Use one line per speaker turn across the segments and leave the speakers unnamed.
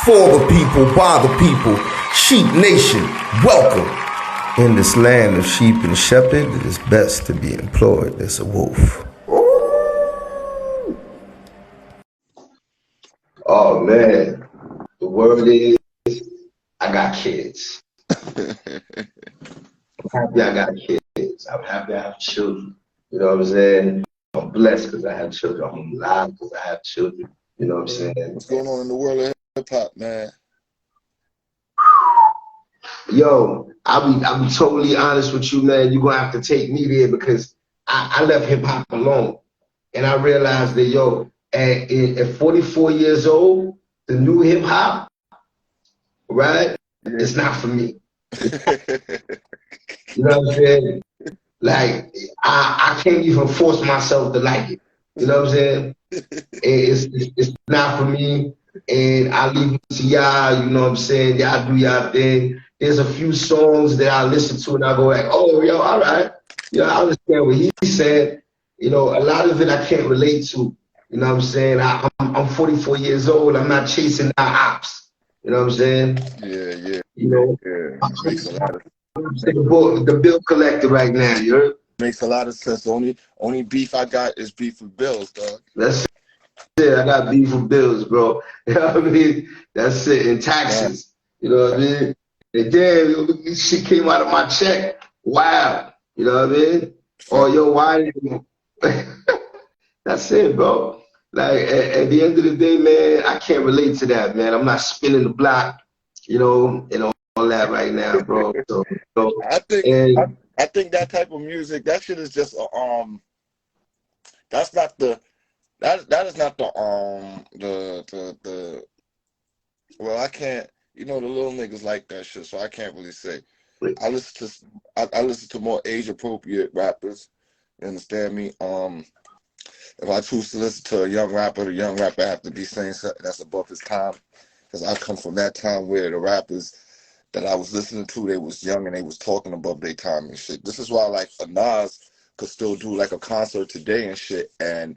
For the people, by the people, Sheep Nation, welcome. In this land of sheep and shepherd, it is best to be employed as a wolf. Oh man, the word is, I got kids. I'm happy I got kids. I'm happy I have children. You know what I'm saying? I'm blessed because I have children. I'm alive because I have children. You know what I'm saying?
What's going on in the world of hip hop, man?
Yo, I'll be totally honest with you, man. You're gonna have to take me there because I left hip hop alone. And I realized that, yo, at 44 years old, the new hip hop, right, it's not for me. You know what I'm saying? Like, I can't even force myself to like it. You know what I'm saying? It's not for me. And I leave it to y'all, you know what I'm saying? Y'all do y'all thing. There's a few songs that I listen to and I go like, oh, yo, all right. You know, I understand what he said. You know, a lot of it I can't relate to. You know what I'm saying? I'm 44 years old. I'm not chasing down ops. You know what I'm saying?
Yeah.
You know,
Yeah. Makes a lot of
the bill collector right now. You heard?
Makes a lot of sense. The only beef I got is beef with bills, dog.
That's it. I got beef with bills, bro. You know what I mean? That's it. And taxes. You know what I mean? And then this shit came out of my check. Wow. You know what I mean? Oh, yo, why? That's it, bro. Like at the end of the day, man, I can't relate to that, man. I'm not spinning the block, you know, and all that right now, bro. So,
I think that type of music, that shit is just that's not the that is not the well, I can't, you know, the little niggas like that shit, so I can't really say. I listen to more age appropriate rappers. You understand me? If I choose to listen to a young rapper, the young rapper have to be saying something that's above his time. Because I come from that time where the rappers that I was listening to, they was young and they was talking above their time and shit. This is why, like, a Nas could still do like a concert today and shit. And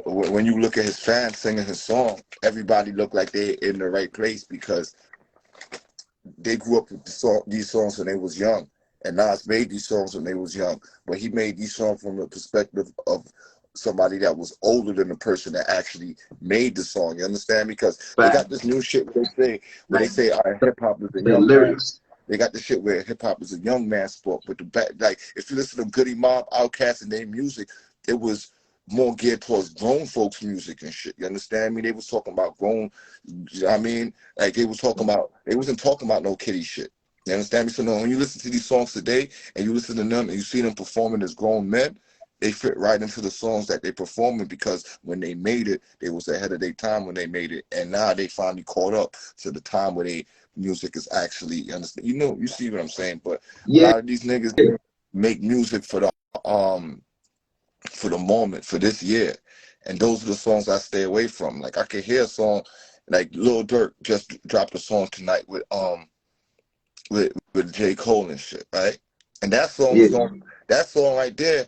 when you look at his fans singing his song, everybody look like they're in the right place because they grew up with these songs when they was young. And Nas made these songs when they was young. But he made these songs from the perspective of somebody that was older than the person that actually made the song. You understand? Because they got this new shit where they say hip hop is a young man. They got this shit where hip hop is a young man sport. But like if you listen to Goody Mob, Outkast, and their music, it was more geared towards grown folks music and shit. You understand me? They was talking about grown, I mean, like they wasn't talking about no kiddie shit. You understand me? So no, when you listen to these songs today and you listen to them and you see them performing as grown men, they fit right into the songs that they performing because when they made it, they was ahead of their time when they made it. And now they finally caught up to the time where they music is actually, you understand? You know, you see what I'm saying? But a lot of these niggas make music for the moment, for this year. And those are the songs I stay away from. Like I could hear a song, like Lil Durk just dropped a song tonight with J. Cole and shit, right? And that song was on that song right there.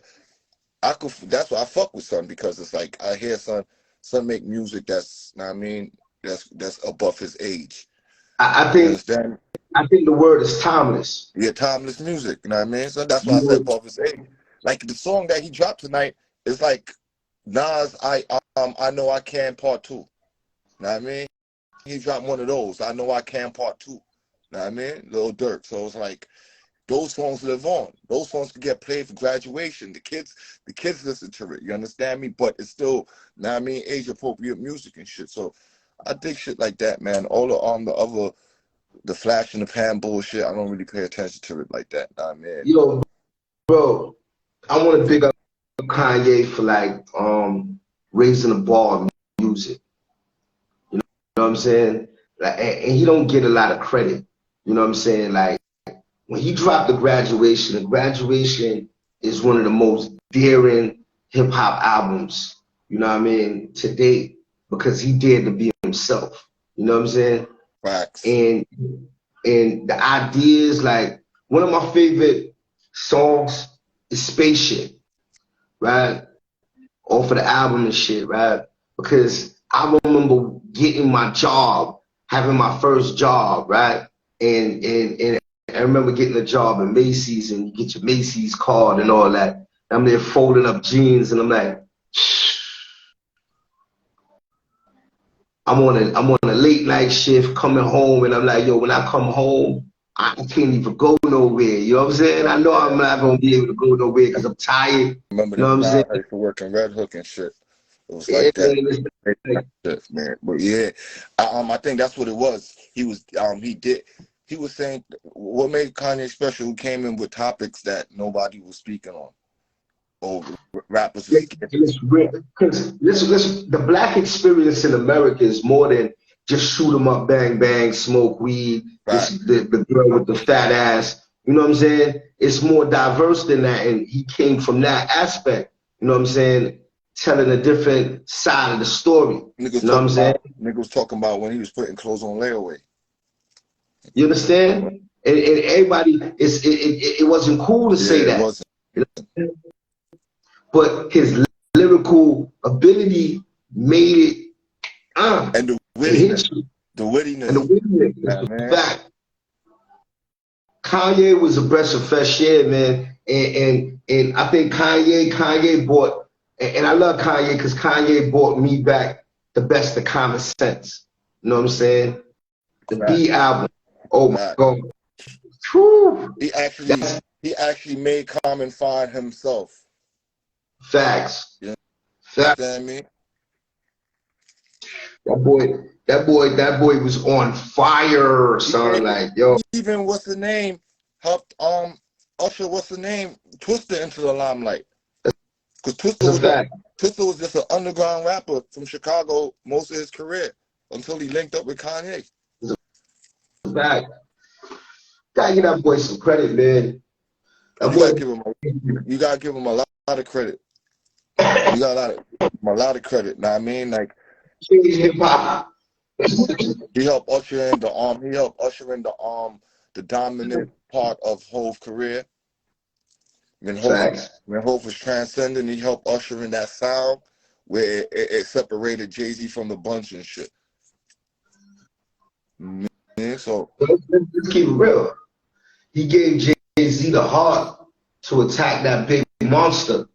That's why I fuck with son, because it's like I hear son make music that's, I mean, that's above his age.
I think the word is timeless.
Yeah, timeless music, you know what I mean? So that's why I said above his age. Like the song that he dropped tonight is like Nas, I Know I Can Part 2. You know what I mean? He dropped one of those, I Know I Can Part 2. You know what I mean? Lil Durk. So it's like those songs live on. Those songs can get played for graduation. The kids listen to it. You understand me? But it's still, you know what I mean, age appropriate music and shit. So I dig shit like that, man. All the flash in the pan bullshit, I don't really pay attention to it like that. Nah, man.
Yo, bro, I want to big up Kanye for like raising the bar in music. You know what I'm saying? Like, and he don't get a lot of credit. You know what I'm saying? Like when he dropped the Graduation is one of the most daring hip hop albums. You know what I mean? To date, because he dared to be himself. You know what I'm saying?
Facts.
And the ideas, like one of my favorite songs is Spaceship, right? Off of the album and shit, right? Because I remember getting my job having my first job, right? And I remember getting a job in Macy's, and you get your Macy's card and all that. I'm there folding up jeans, and I'm like, I'm on a late night shift coming home, and I'm like, yo, when I come home, I can't even go nowhere. You know what I'm saying? I know I'm not gonna be able to go nowhere because I'm tired.
Remember
You know
them
what I'm saying?
guys used to work in Red Hook and shit. It was
Yeah,
like that.
like,
Shit, man. But yeah, I think that's what it was. He was he was saying what made Kanye special. Who came in with topics that nobody was speaking on, or rappers was scared.
it's real. Because listen, the black experience in America is more than just shoot 'em up, bang bang, smoke weed.
Right.
It's the girl with the fat ass. You know what I'm saying? It's more diverse than that, and he came from that aspect. You know what I'm saying? Telling a different side of the story. You know what I'm saying?
Nigga was talking about when he was putting clothes on layaway.
You understand? And everybody, it wasn't cool to say that.
It wasn't.
You know? But his lyrical ability made it.
And the wittiness. The wittiness.
And the wittiness is a fact. Kanye was a breath of fresh air, man. And I think Kanye brought, and I love Kanye because Kanye brought me back the best of common sense. You know what I'm saying? The B album. Oh my God. Whew.
He actually made Common find himself.
Facts.
You know
Facts.
what I mean?
That boy was on fire, son. Like, yo.
Even what's the name helped usher Twista into the limelight. Because Twista was just an underground rapper from Chicago most of his career until he linked up with Kanye.
Fact. Gotta give that boy some credit, man.
You gotta give him a lot of credit. You got a lot of credit. Know what I mean? Like,
hip hop.
He helped usher in the dominant part of Hov's career. When Hov was transcending, he helped usher in that sound where it separated Jay-Z from the bunch and shit. So
let's keep it real. He gave Jay-Z the heart to attack that big monster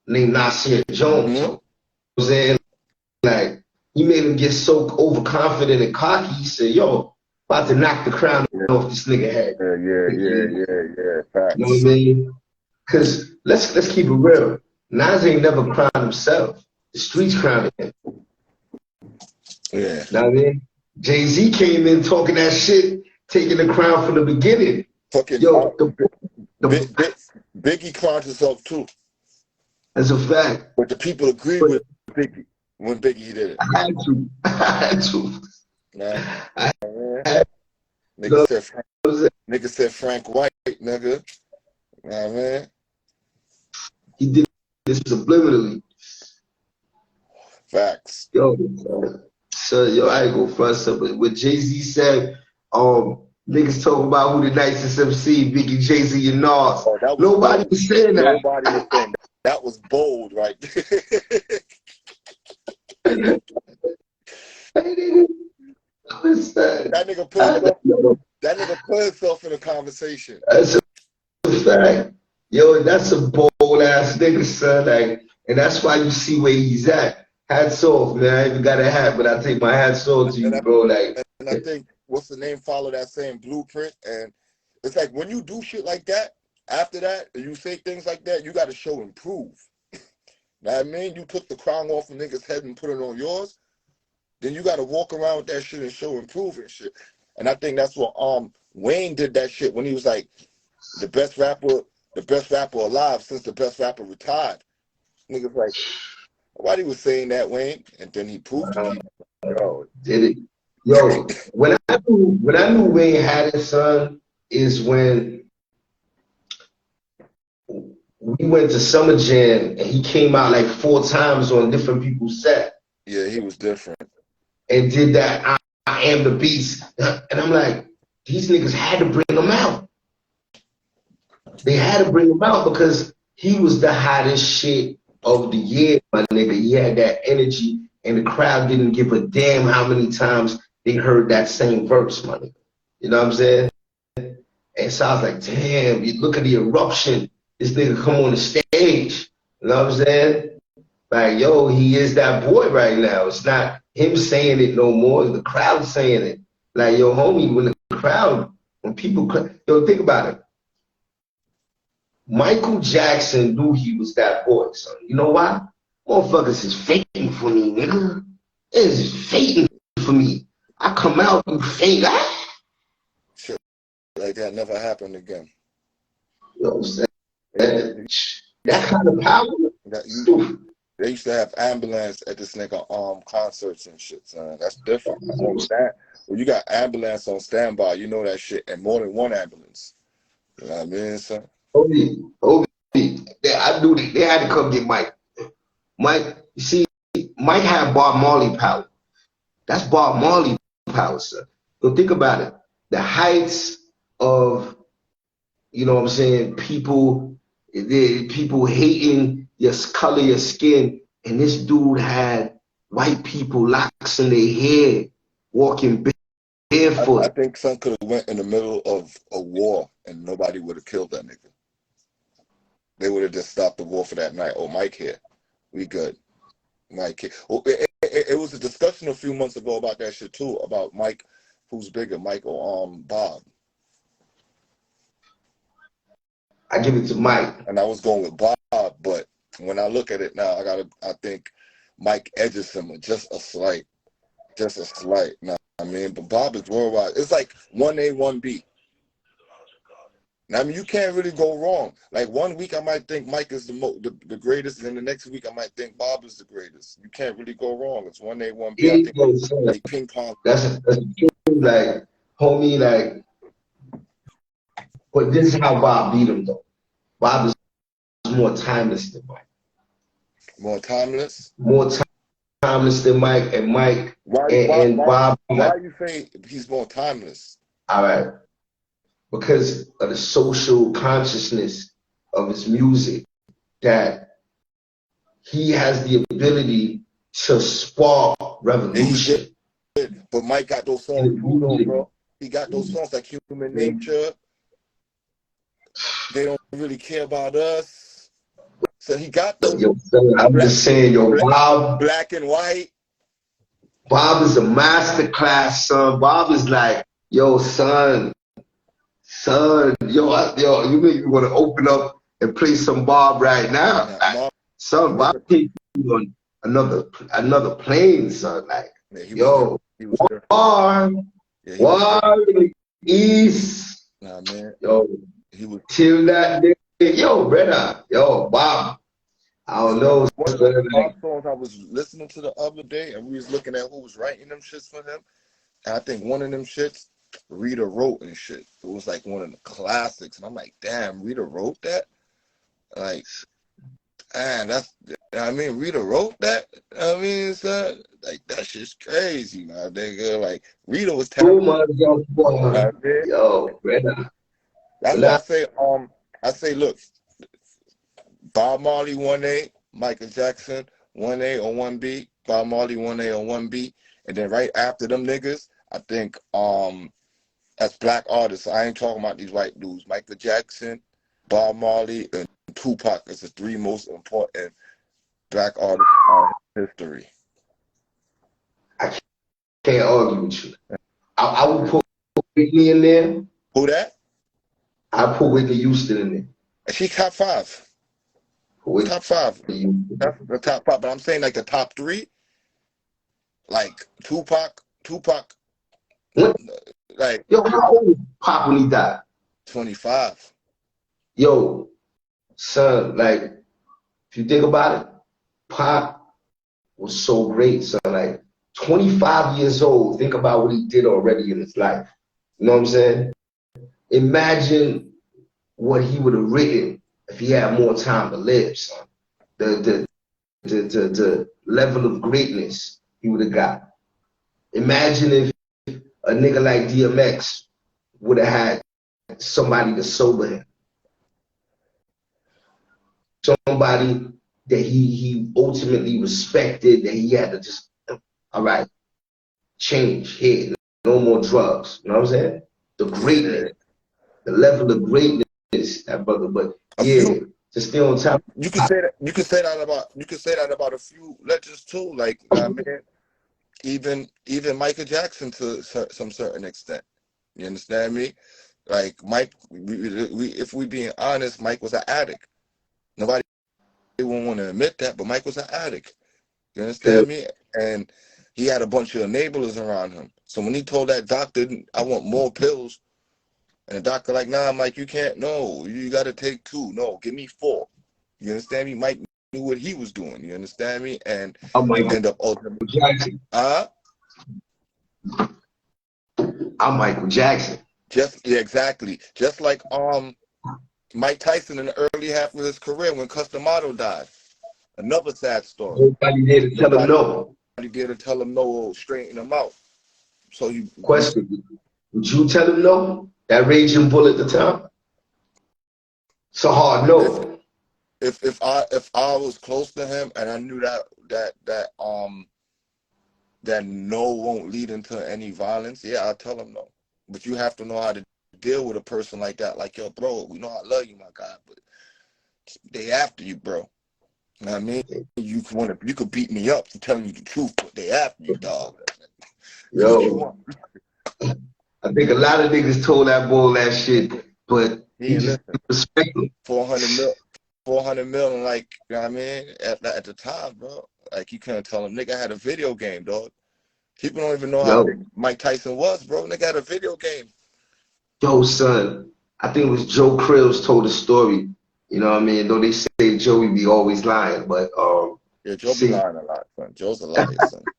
named Nasir Jones. You know what I'm saying? Like, he made him get so overconfident and cocky. He said, yo, about to knock the crown off this nigga head.
Yeah. Facts.
You know what I mean? Because let's keep it real. Nas ain't never crowned himself. The streets crowned him.
Yeah.
You know what I mean? Jay-Z came in talking that shit, taking the crown from the beginning.
Fucking Biggie crowned himself too.
That's a fact.
But the people agreed with Biggie when Biggie did it.
I had to.
Nigga said Frank White, nigga. Nah, man.
He did this subliminally.
Facts.
Yo, I ain't go front up, but what Jay-Z said, niggas talking about who the nicest MC, Biggie, Jay-Z, and Nas. Nobody was saying that.
Nobody was saying that. That was bold, right? That nigga put himself in a conversation.
That's a fact. Yo, that's a bold ass nigga, son. Like, and that's why you see where he's at. Hats off, man. I even got a hat, but I take my hats off to you, bro. Like,
and I think what's the name follow that same blueprint, and it's like when you do shit like that, after that, and you say things like that, you got to show and prove. Know what I mean? You took the crown off a nigga's head and put it on yours, then you got to walk around with that shit and show and prove and shit. And I think that's what Wayne did that shit when he was like the best rapper alive since the best rapper retired. Niggas like, nobody was saying that, Wayne, and then he proved it.
Yo, did it? Yo, when I knew Wayne had his son is when we went to Summer Jam and he came out like 4 times on different people's set.
Yeah, he was different.
And did that I Am the Beast. And I'm like, these niggas had to bring him out. They had to bring him out because he was the hottest shit of the year, my nigga. He had that energy and the crowd didn't give a damn how many times they heard that same verse, money. You know what I'm saying? And so I was like, damn, you look at the eruption. This nigga come on the stage. You know what I'm saying? Like, yo, he is that boy right now. It's not him saying it no more. The crowd saying it. Like, yo, homie, when people, yo, think about it. Michael Jackson knew he was that boy, son. You know why? Motherfuckers is faking for me, nigga. It is faking for me. I come out, you fake.
Shit like that never happened again.
You know what I'm saying? That kind of power.
They used to have ambulance at this nigga concerts and shit, son. That's different. When you got ambulance on standby, you know that shit, and more than one ambulance. You know what I mean, son?
I knew they had to come get Mike. Mike, you see, Mike had Bob Marley power. That's Bob Marley power, sir. So think about it. The heights of, you know what I'm saying, people hating your color, your skin, and this dude had white people locks in their hair, walking barefoot.
I think son could have went in the middle of a war and nobody would have killed that nigga. They would have just stopped the war for that night. Oh, Mike here. We good. Mike here. Well, it was a discussion a few months ago about that shit too, about Mike, who's bigger, Mike or Bob.
I give it to Mike.
And I was going with Bob, but when I look at it now, I think Mike edges him just a slight. Nah, I mean, but Bob is worldwide. It's like 1A, 1B. I mean, you can't really go wrong. Like 1 week, I might think Mike is the greatest, and then the next week, I might think Bob is the greatest. You can't really go wrong. It's 1A, 1B. I think it's like ping pong.
That's true. Like, homie, like, but this is how Bob beat him, though. Bob is more timeless than Mike.
More timeless?
More timeless than Mike, and Mike and Bob.
Why do you say he's more timeless?
All right. Because of the social consciousness of his music, that he has the ability to spark revolution.
But Mike got those songs too, though, bro. He got those songs like Human Nature. They don't really care about us. So he got those.
Yo, son, I'm just saying, yo, Bob.
Black and White.
Bob is a masterclass, son. Bob is like, yo, son, yo, you make me want to open up and play some Bob right now. Like, son, Bob take you on another plane, son. Like, yo, war in the East.
Nah, man.
Yo, till that day. Yo, brother. Yo, Bob. I don't know.
One of the Bob songs I was listening to the other day, and we was looking at who was writing them shits for him. And I think one of them shits, Rita wrote and shit. It was like one of the classics. And I'm like, damn, Rita wrote that? Like, man, Rita wrote that? I mean, it's like, that shit's crazy, my nigga. Like, Rita was telling me.
Yo, brother.
That's why I say, look, Bob Marley 1A, Michael Jackson 1A or 1B, Bob Marley 1A or 1B, and then right after them niggas, I think as black artists, I ain't talking about these white dudes, Michael Jackson, Bob Marley, and Tupac is the three most important black artists in history.
I can't argue with you. I would put Whitney in there.
Who that?
I put Whitney Houston in there.
She's top 5. Top 5. That's the top 5. But I'm saying like the top 3. Like Tupac.
What?
Like,
yo, how old was Pop when he died?
25.
Yo, son, like, if you think about it, Pop was so great, son. Like, 25 years old, think about what he did already in his life. You know what I'm saying? Imagine what he would have written if he had more time to live, son. The level of greatness he would have got. Imagine if a nigga like DMX would have had somebody to sober him. Somebody that he ultimately respected, that he had to just, all right, change here. No more drugs. You know what I'm saying? The greatness, the level of greatness, that brother. But
A
yeah,
few,
to stay on top.
you could say that. You could say that about a few legends too. Like, I mean, even Michael Jackson to some certain extent. You understand me? Like Mike, if we being honest, Mike was an addict. Nobody won't want to admit that, but Mike was an addict. You understand me? And he had a bunch of enablers around him. So when he told that doctor, "I want more pills," and the doctor like, "Nah, Mike, you can't. No, you got to take 2. No, give me 4." You understand me? Mike knew what he was doing. You understand me? And
I'm Michael
end up ultimately,
Jackson. I'm Michael Jackson.
yeah, exactly. Just like Mike Tyson in the early half of his career when Customato died. Another sad story.
Nobody there to tell him
Nobody
no.
there to tell him no or straighten him out. So you
Question: would you tell him no? That raging bull at the time? It's a hard
if
no.
if I was close to him and I knew that no won't lead into any violence, yeah, I'll tell him no. But you have to know how to deal with a person like that. Like, yo, bro, we know I love you, my guy, but they after you, bro. You know what I mean? You could beat me up for telling you the truth, but they after you, dog. What you
Yo,
want?
I think a lot of niggas told that bull that shit, but
He
he
ain't
just
listen.
respect him.
400 million, like, you know what I mean? At the time, bro. Like, you couldn't tell him. Nigga had a video game, dog. People don't even know how
Yo,
big Mike Tyson was, bro. Nigga had a video game.
son, I think it was Joe Krills told a story. You know what I mean? Though they say Joey be always lying, but
Yeah, Joe be
see,
lying a lot, son. Joe's a liar, son.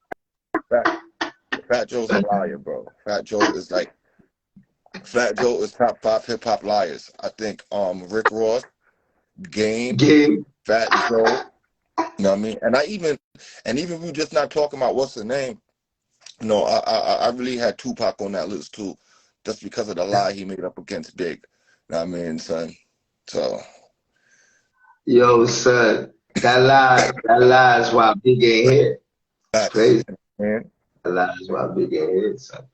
Fat Joe's a liar, bro. Fat Joe is top 5 hip hop liars. I think Rick Ross, Game,
game
Fat Joe. You know what I mean? And even we just not talking about what's the name. No, I really had Tupac on that list too, just because of the lie he made up against Big. You know what I mean, son? So
yo, son, that lie is why Big ain't here. It's
that's
crazy.
man.
That lie is why Big ain't here, son.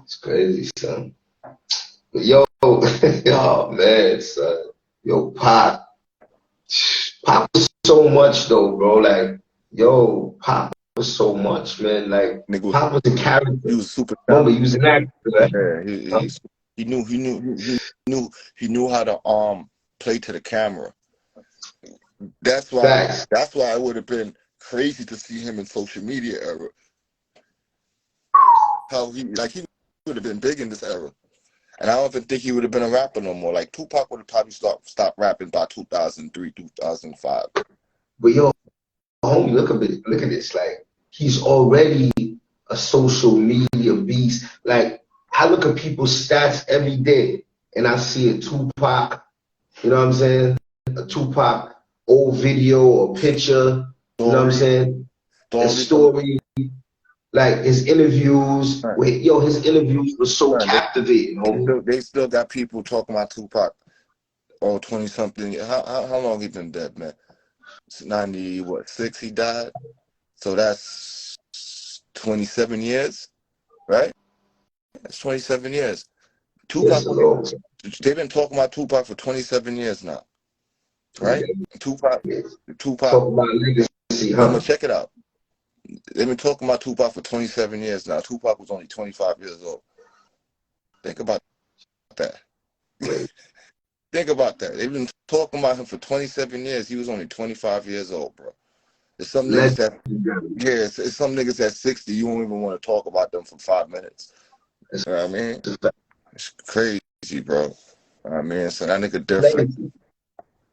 It's crazy, son. But yo, oh man, son. Yo, Pop was so much though, bro. Like, yo, Pop was so much, man. Like,
Nigga was
Pop was a
he
character.
was super
Remember, he
talented.
was an actor. Right?
Yeah,
Huh?
he knew how to play to the camera. That's why
Facts.
that's why it would have been crazy to see him in social media era. How he would have been big in this era. And I don't even think he would have been a rapper no more. Like Tupac would have probably stopped rapping by 2003, 2005.
But yo, homie, look at this. Like, he's already a social media beast. Like, I look at people's stats every day, and I see a Tupac. You know what I'm saying? A Tupac old video or picture. You know what I'm
Story,
saying? A
story from
story. Like his interviews.
son,
Wait, yo, his interviews were so
son,
captivating, homie.
they still got people talking about Tupac. Oh, 20 something. How long he been dead, man? It's 90 what 6 he died. So that's 27 years, right? That's 27 years.
It's
Tupac
a
only
long time.
they've been talking about Tupac for 27 years now, right? Tupac, Tupac.
Talk about legacy,
No,
huh?
check it out. They've been talking about Tupac for 27 years now. Tupac was only 25 years old. Think about that.
Wait,
Think about that. They've been talking about him for 27 years. He was only 25 years old, bro. There's some niggas that,
legendary.
yeah, it's some niggas at 60. You don't even want to talk about them for 5 minutes.
That's
You know what I mean?
a fact.
It's crazy, bro. I mean, so that nigga different.
Legacy.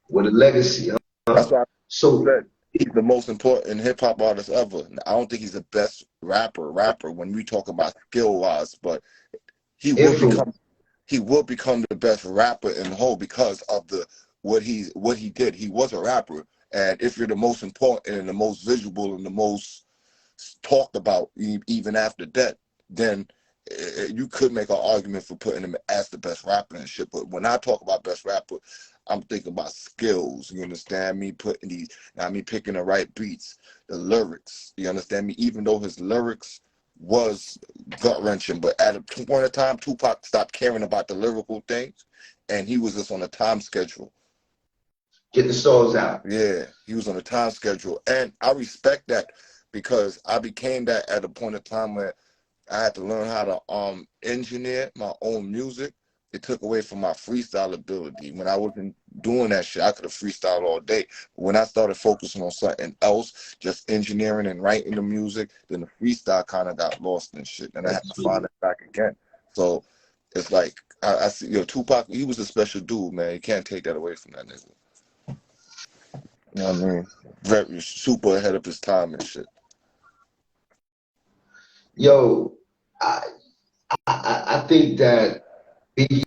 With a legacy,
That's
huh?
why I
So
said he's the most important hip hop artist ever. I don't think he's the best rapper when we talk about skill wise, but he will
influence.
become the best rapper in the whole because of what he did. He was a rapper, and if you're the most important and the most visual and the most talked about, even after death, then you could make an argument for putting him as the best rapper and shit. But when I talk about best rapper, I'm thinking about skills. You understand me? Putting picking the right beats, the lyrics. You understand me? Even though his lyrics was gut wrenching. But at a point in time, Tupac stopped caring about the lyrical things, and he was just on a time schedule.
Get the songs out.
Yeah, he was on a time schedule, and I respect that because I became that at a point in time where I had to learn how to engineer my own music. It took away from my freestyle ability. When I wasn't doing that shit, I could have freestyled all day. But when I started focusing on something else, just engineering and writing the music, then the freestyle kind of got lost and shit, and I had to find it back again. So it's like I see, Tupac. He was a special dude, man. You can't take that away from that nigga. You know what I mean? Very super ahead of his time and shit.
Yo, I think that Biggie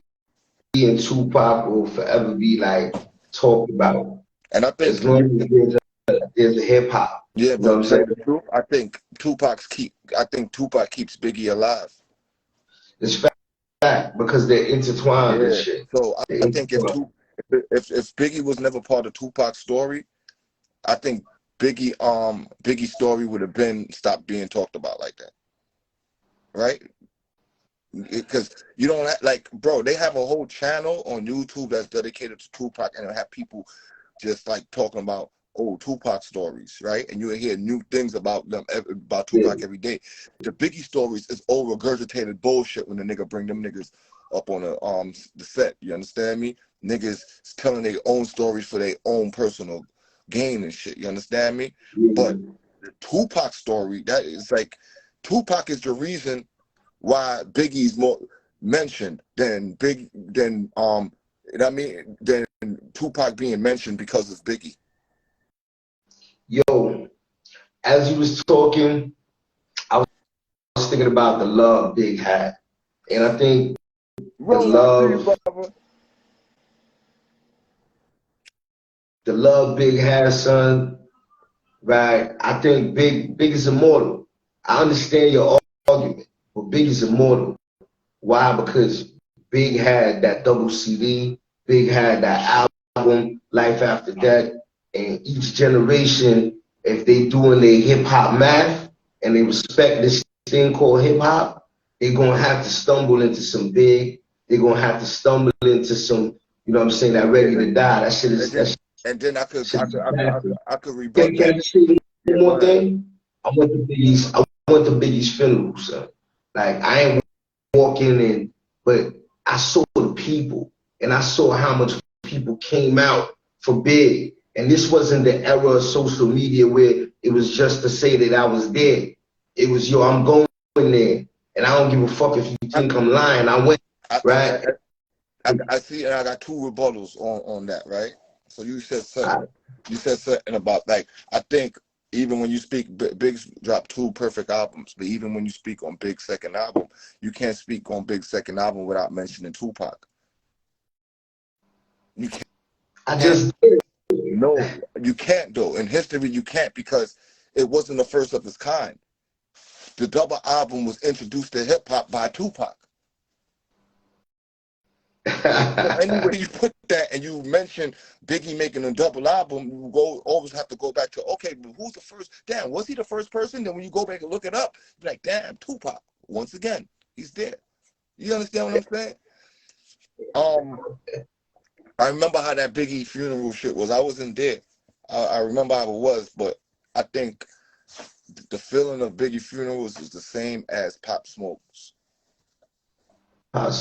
and Tupac will forever be like talked about.
And I think
as long as there's a hip hop.
Yeah,
You know what I'm saying?
I think Tupac keeps Biggie alive.
It's fact because they're intertwined and
Yeah.
shit.
So I think if Biggie was never part of Tupac's story, I think Biggie's story would have been stopped being talked about like that. Right? Because you don't have, like, bro, they have a whole channel on YouTube that's dedicated to Tupac, and they have people just like talking about old Tupac stories, right? And you hear new things about them, about Tupac every day. The Biggie stories is all regurgitated bullshit when the nigga bring them niggas up on the set. You understand me? Niggas telling their own stories for their own personal gain and shit. You understand me? But the Tupac story, that is like, Tupac is the reason why Biggie's more mentioned than than Tupac being mentioned because of Biggie.
Yo, as you was talking, I was thinking about the love Big had. And I think the love Big has, son, right? I think Big is immortal. I understand your argument, but Big is immortal. Why? Because Big had that double CD, Big had that album, Life After Death, and each generation, if they doing their hip hop math and they respect this thing called hip hop, they're gonna have to stumble into some Big. They're gonna have to stumble into some, you know what I'm saying, that Ready to Die. That shit is.
And then I could rebut
Can I
that.
just say one more thing? I went to Biggie's funeral, son. Like, I ain't walking in, but I saw the people, and I saw how much people came out for Big. And this wasn't the era of social media where it was just to say that I was there. It was, yo, I'm going there, and I don't give a fuck if you think I'm lying. I went, right?
I see, and I got two rebuttals on that, right? So you said something about, like, I think even when you speak, Big's dropped 2 perfect albums, but even when you speak on Big's second album, you can't speak on Big's second album without mentioning Tupac. You can't.
I just did.
No, you can't, though. In history, you can't, because it wasn't the first of its kind. The double album was introduced to hip hop by Tupac. So anyway you put that and you mention Biggie making a double album, you always have to go back to, okay, but who's the first? Damn, was he the first person? Then when you go back and look it up, you're like, damn, Tupac. Once again, he's there. You understand what I'm saying? I remember how that Biggie funeral shit was. I wasn't there. I remember how it was, but I think the feeling of Biggie funerals is the same as Pop Smoke's.
Pop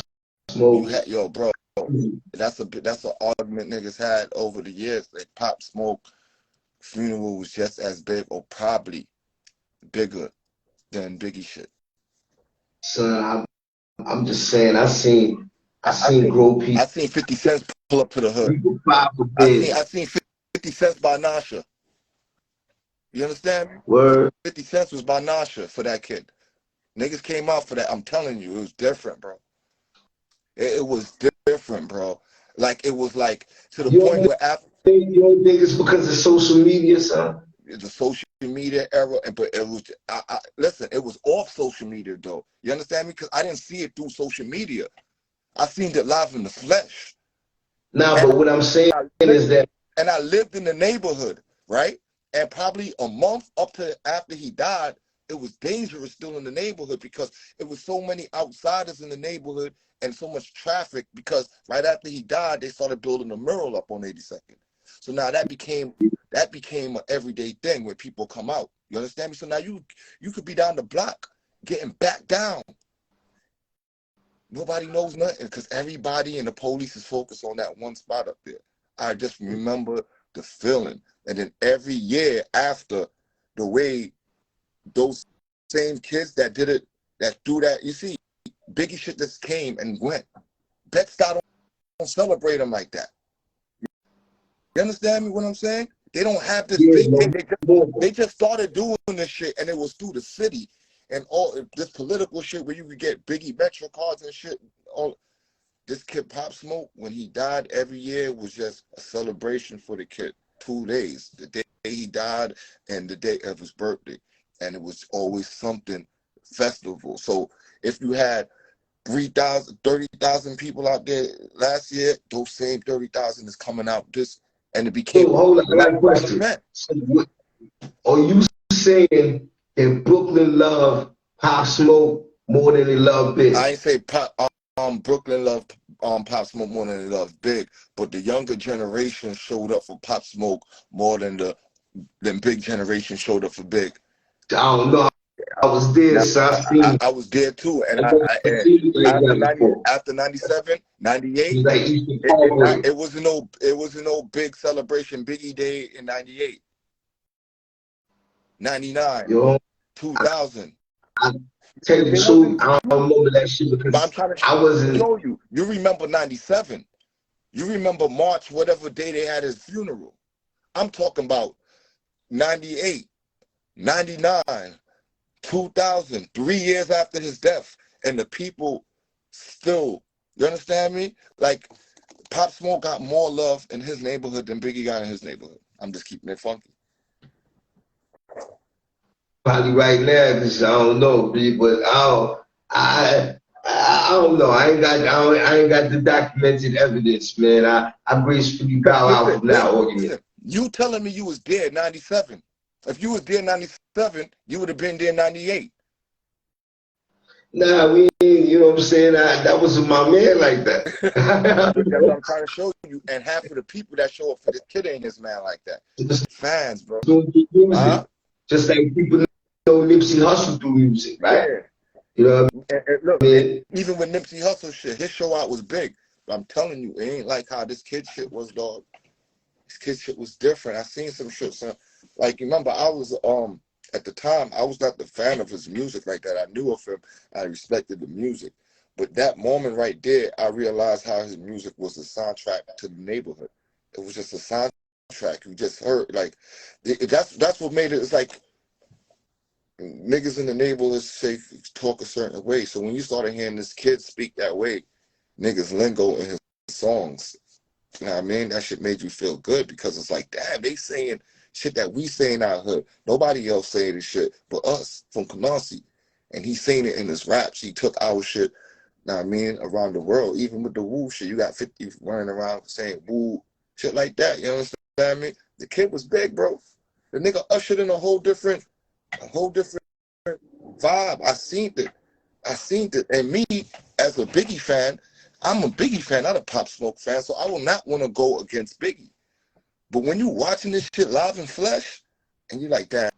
Smoke.
Yo, bro, that's an argument niggas had over the years. Like, Pop Smoke funeral was just as big or probably bigger than Biggie shit.
Son, I'm just saying, I seen grow people.
I seen 50 Cent pull up to the hood. I seen 50 Cent by Nasha. You understand me?
Word.
50 Cent was by Nasha for that kid. Niggas came out for that. I'm telling you, it was different, bro. It was different, bro. Like, it was like to the point where after.
You don't think it's because of social media, son?
The social media era, but it was. Listen, it was off social media, though. You understand me? Because I didn't see it through social media. I seen it live in the flesh.
But what I'm saying is that.
And I lived in the neighborhood, right? And probably a month up to after he died, it was dangerous still in the neighborhood because it was so many outsiders in the neighborhood and so much traffic because right after he died, they started building a mural up on 82nd. So now that became an everyday thing when people come out. You understand me? So now you could be down the block getting back down. Nobody knows nothing because everybody and the police is focused on that one spot up there. I just remember the feeling. And then every year after, the way those same kids that did it, that do that, you see, Biggie shit just came and went. Bed-Stuy don't celebrate them like that. You understand me what I'm saying? They don't have this big thing. They just started doing this shit, and it was through the city and all this political shit where you could get Biggie Metro cards and shit. All this kid Pop Smoke, when he died, every year was just a celebration for the kid. 2 days, the day he died and the day of his birthday, and it was always something festival. So if you had 30,000 people out there last year, those same 30,000 is coming out this, and it became
hold on, I got a question. So are you saying that Brooklyn love Pop Smoke more than they love Big?
I ain't say Brooklyn love Pop Smoke more than they love Big, but the younger generation showed up for Pop Smoke more than Big generation showed up for Big.
I don't know. I was there, so
I was there too, and after 97, 98, it wasn't no big celebration. Biggie Day in 98, 99, 2000.
I tell you the truth, I don't remember that shit because
I'm trying to show you. You remember 97. You remember March, whatever day they had his funeral. I'm talking about 98, 99, 2000, 3 years after his death, and the people still, you understand me? Like, Pop Smoke got more love in his neighborhood than Biggie got in his neighborhood. I'm just keeping it funky.
Probably right now, because I don't know, but I don't know. I ain't got the documented evidence, man. I gracefully bow out from that argument.
You telling me you was there in 97? If you was there in 97, you would have been there in 98.
Nah, you know what I'm saying? That wasn't my man like that.
That's what I'm trying to show you. And half of the people that show up for this kid ain't his man like that. Fans, bro.
Just like people know Nipsey Hussle through music, right?
Yeah.
You know
look, even with Nipsey Hussle shit, his show out was big. But I'm telling you, it ain't like how this kid shit was, dog. This kid shit was different. I seen some shit, son. Like, remember, I was at the time, I was not the fan of his music like that. I knew of him. I respected the music. But that moment right there, I realized how his music was a soundtrack to the neighborhood. It was just a soundtrack. You just heard, like, that's what made it. It's like niggas in the neighborhood say talk a certain way. So when you started hearing this kid speak that way, niggas lingo in his songs. You know what I mean? That shit made you feel good because it's like, damn, they saying shit that we say in our hood. Nobody else saying this shit but us from Canarsie. And he's saying it in his raps. He took our shit, you know what I mean, around the world. Even with the woo shit, you got 50 running around saying woo, shit like that. You understand me? The kid was big, bro. The nigga ushered in a whole different vibe. I seen it. And me, as a Biggie fan, I'm a Biggie fan, not a Pop Smoke fan, so I will not want to go against Biggie. But when you watching this shit live in flesh, and you're like, damn,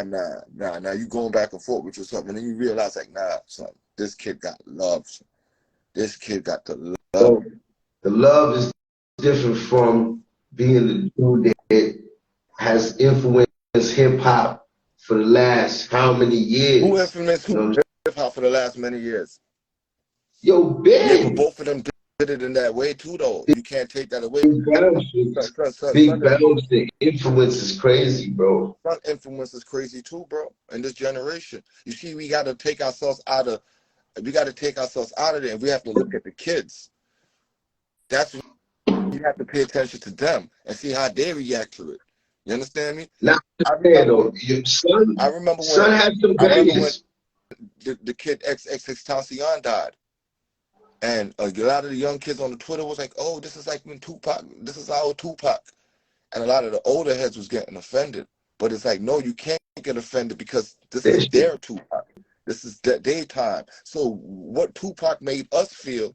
nah, you going back and forth with yourself, and then you realize, like, nah, son, this kid got love. Son. This kid got the love.
So the love is different from being the dude that has influenced hip-hop for the last how many years?
Who influenced hip-hop for the last many years?
Yo, Big.
Yeah, but both of them did it in that way too, though. You can't take that away.
Big Bounce, the influence is crazy, bro.
Son influence is crazy too, bro. In this generation, you see, we got to take ourselves out of there, and we have to look at the kids. That's when you have to pay attention to them and see how they react to it. You understand me?
Now, I remember when
the kid XXXTentacion died. And a lot of the young kids on the Twitter was like, oh, this is like when Tupac, this is our Tupac. And a lot of the older heads was getting offended. But it's like, no, you can't get offended because this
That
is
shit.
their Tupac. This is their time. So what Tupac made us feel,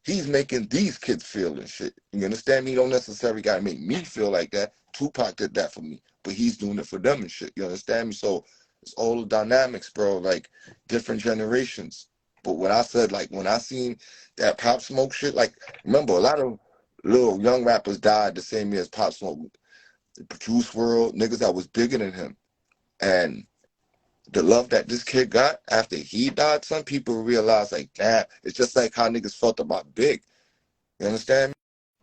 he's making these kids feel and shit. You understand me? He don't necessarily gotta make me feel like that. Tupac did that for me, but he's doing it for them and shit. You understand me? So it's all the dynamics, bro. Like different generations. But when I said, like, when I seen that Pop Smoke shit, like, remember a lot of little young rappers died the same year as Pop Smoke. The Juice World, niggas that was bigger than him. And the love that this kid got after he died, some people realize, like, damn, it's just like how niggas felt about Big. You understand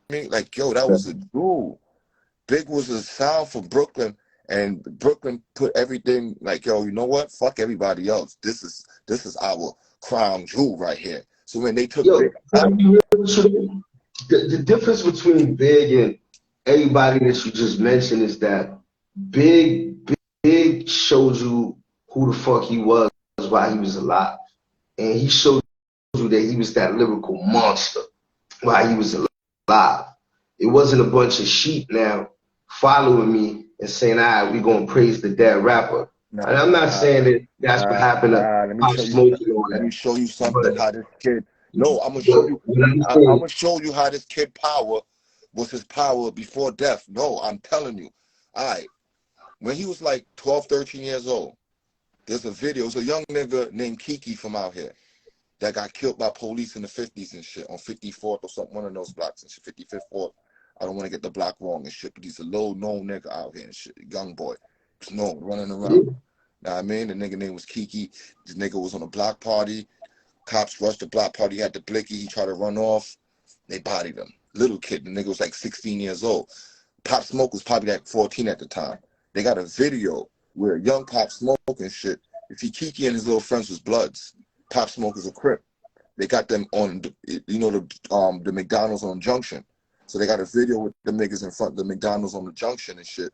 me? Like, yo, that was a dude. Big was a sound for Brooklyn, and Brooklyn put everything like, yo, you know what? Fuck everybody else. This is our crown jewel right here. So when they took
Yo,
Big out,
the difference between Big and everybody that you just mentioned is that Big showed you who the fuck he was while he was alive. And he showed you that he was that lyrical monster while he was alive. It wasn't a bunch of sheep now following me and saying, all right, we're going to praise the dead rapper. And I'm not saying that that's what happened to
let me
Pop
show you.
Smoke and all
Let me
that.
show you something.
But,
How this kid. No, I'm gonna show
but
you.
what I'm
I'm
saying,
gonna show you how this kid power was his power before death. No, I'm telling you. All right. When he was like 12, 13 years old, there's a video. It's a young nigga named Kiki from out here that got killed by police in the 50s and shit on 54th or something, one of those blocks and shit, 55th, 4th. I don't want to get the block wrong and shit, but he's a low known nigga out here and shit, young boy. He's known, running around.
yeah,
Know what I mean? The nigga name was Kiki. This nigga was on a block party. Cops rushed the block party, he had the blicky. He tried to run off. They bodied him. Little kid. The nigga was like 16 years old. Pop Smoke was probably like 14 at the time. They got a video where young Pop Smoke and shit. If he Kiki and his little friends was Bloods, Pop Smoke is a Crip. They got them on, the McDonald's on Junction. So they got a video with the niggas in front of the McDonald's on the Junction and shit.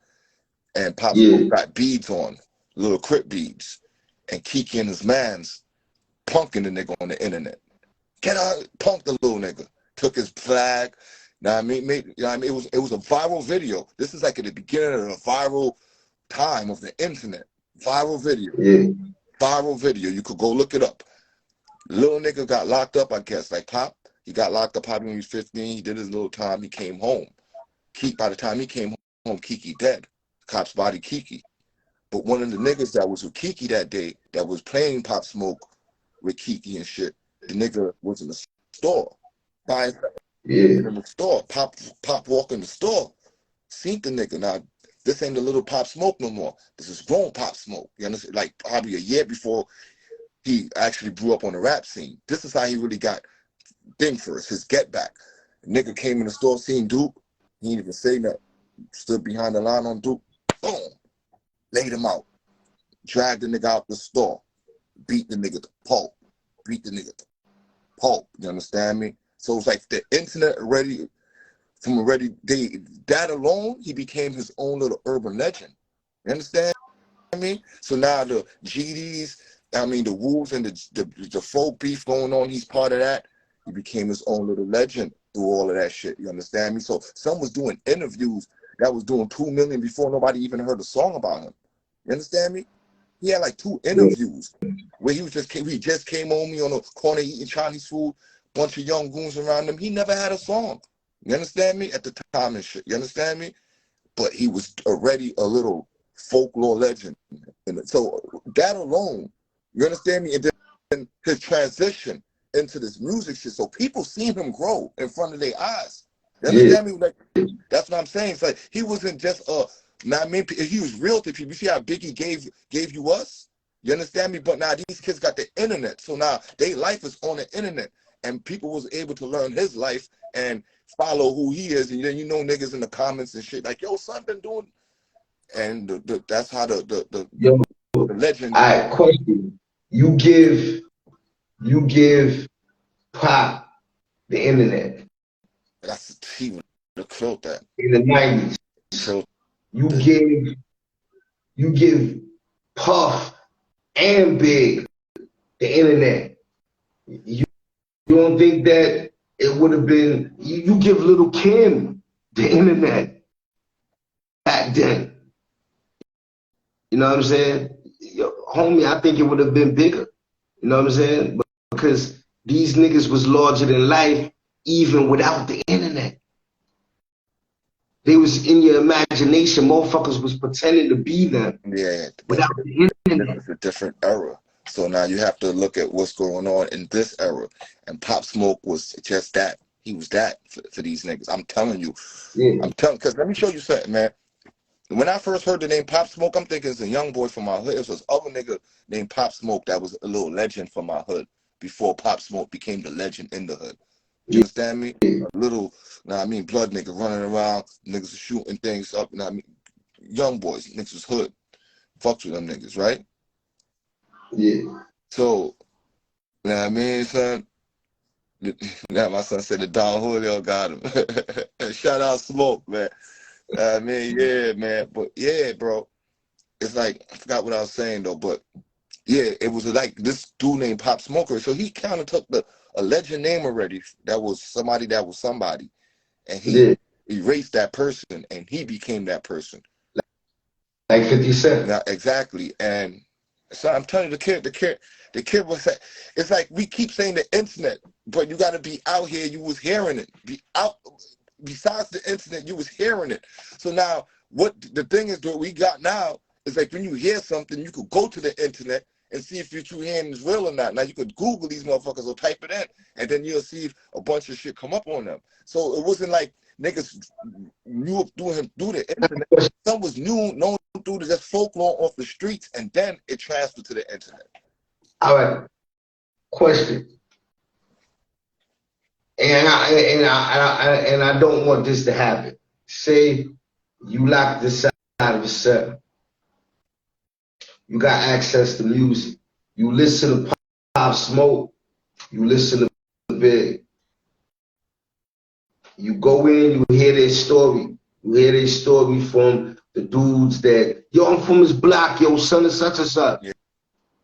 And Pop Smoke
yeah,
got beads on, little Crip beads. And Kiki and his mans punking the nigga on the internet. Get out, punk the little nigga. Took his flag. Now I mean, it was a viral video. This is like at the beginning of the viral time of the internet. Viral video.
yeah,
Viral video. You could go look it up. Little nigga got locked up, I guess. Like Pop, he got locked up probably when he was 15. He did his little time. He came home. By the time he came home, Kiki dead. Cops body Kiki. But one of the niggas that was with Kiki that day, that was playing Pop Smoke with Kiki and shit, the nigga was in the store. Buying
yeah,
in the store. Pop walk in the store. Seen the nigga. Now, this ain't the little Pop Smoke no more. This is grown Pop Smoke. You understand? Like probably a year before he actually grew up on the rap scene. This is how he really got thing first, his get back. The nigga came in the store, seen Duke. He didn't even say nothing. Stood behind the line on Duke. Boom. Laid him out. Dragged the nigga out the store. Beat the nigga to pulp. Beat the nigga to pulp. You understand me? So it's like the internet already, that alone, he became his own little urban legend. You understand me? So now the GDs, the Wolves and the folk beef going on, he's part of that. He became his own little legend through all of that shit. You understand me? So some was doing interviews that was doing 2 million before nobody even heard a song about him. You understand me? He had like 2
yeah,
interviews where he just came on me on a corner eating Chinese food, bunch of young goons around him. He never had a song. You understand me? At the time and shit. You understand me? But he was already a little folklore legend. And so that alone, you understand me? And then his transition into this music shit. So people seen him grow in front of their eyes. You
yeah,
understand me? Like, that's what I'm saying. It's like he wasn't just he was real to people. You see how Biggie gave you us? You understand me? But now these kids got the internet. So now their life is on the internet. And people was able to learn his life and follow who he is. And then niggas in the comments and shit like, yo, son been doing. And that's how the
yo,
legend.
I question. You give Pop the internet
He would have killed that.
in the 90s.
Killed
You
that.
give you give Puff and Big the internet. You don't think that it would have been you give Little Kim the internet back then. You know what I'm saying? Yo, homie, I think it would have been bigger. You know what I'm saying? Because these niggas was larger than life even without the internet. They was in your imagination. Motherfuckers was pretending to be them
Yeah, but
without the
this
internet.
is a different era. So now you have to look at what's going on in this era. And Pop Smoke was just that. He was that for these niggas. I'm telling you.
Yeah,
Because let me show you something, man. When I first heard the name Pop Smoke, I'm thinking it's a young boy from my hood. It was this other nigga named Pop Smoke that was a little legend from my hood before Pop Smoke became the legend in the hood. You
yeah,
understand me? A little, blood nigga running around, niggas shooting things up, young boys, niggas was hood. Fucks with them niggas, right?
yeah.
So, son? Now my son said the Don Julio got him. Shout out Smoke, man. Yeah, man. But yeah, bro. It's like, I forgot what I was saying though, but yeah, it was like this dude named Pop Smoker. So he kind of took a legend name already that was somebody, and he
Yeah.
erased that person and he became that person.
Like 50 Cent.
Now, exactly. And so I'm telling you, the kid was, it's like we keep saying the internet, but you got to be out here. You was hearing it. Be out. Besides the internet, you was hearing it. So now, what the thing is that we got now is like when you hear something, you could go to the internet and see if what you're hearing is real or not. Now you could Google these motherfuckers or type it in, and then you'll see a bunch of shit come up on them. So it wasn't like niggas knew through the internet. Some was known through just folklore off the streets, and then it transferred to the internet.
All right. Question. And I don't want this to happen. Say you lock this out of the cell. You got access to music. You listen to Pop Smoke. You listen to Big. You go in, you hear their story. You hear their story from the dudes that, yo, I'm from this block, yo, son of such and such.
Yeah.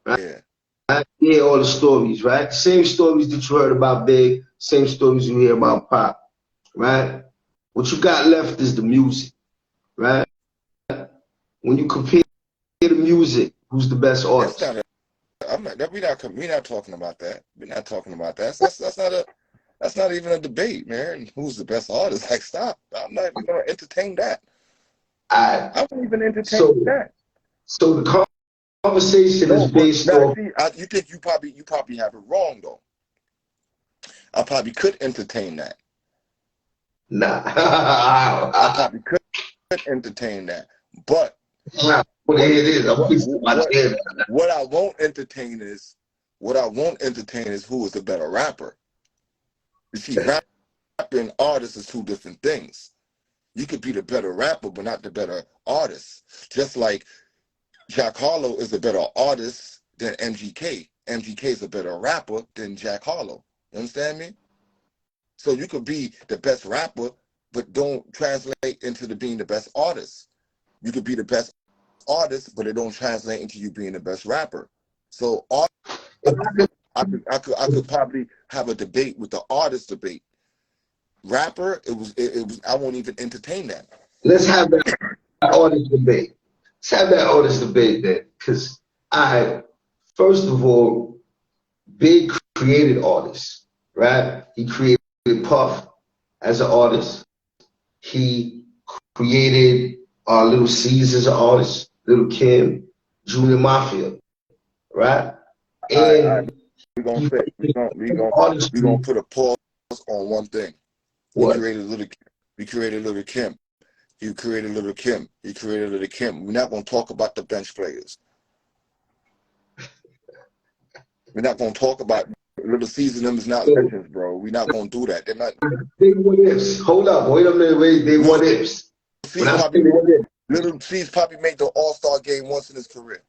Right?
Yeah.
I hear all the stories, right? Same stories that you heard about Big, same stories you hear about Pop, right? What you got left is the music, right? When you compare the music, who's the best
That's
artist?
not we're not talking about that. We're not talking about that. That's not even a debate, man. Who's the best artist? Like, stop. I'm not even gonna entertain that. I won't even entertain that.
So the conversation is
No, but
based off.
you think you probably have it wrong though. I probably could entertain that.
Nah.
I probably could entertain that. But what I won't entertain is who is the better rapper. You see, rapper and artist is two different things. You could be the better rapper, but not the better artist. Just like Jack Harlow is a better artist than MGK. MGK is a better rapper than Jack Harlow. You understand me? So you could be the best rapper, but don't translate into being the best artist. You could be the best artist, but it don't translate into you being the best rapper. So I could probably have a debate with the artist debate. Rapper, it was I won't even entertain that.
Let's have that artist debate. Let's have that artist debate then. Because first of all, Big created artists, right? He created Puff as an artist. He created Little C's as an artist, Little Kim, Junior Mafia, right? And
we're gonna put a pause on one thing. We created Little Kim. You created Little Kim. He created Little Kim. We're not gonna talk about the bench players. We're not gonna talk about Little C's and them is not legends, bro. We're not gonna do that. They're not.
They what ifs. Hold up, wait a minute, wait. They what ifs.
Little C's probably made the All-Star game once in his career.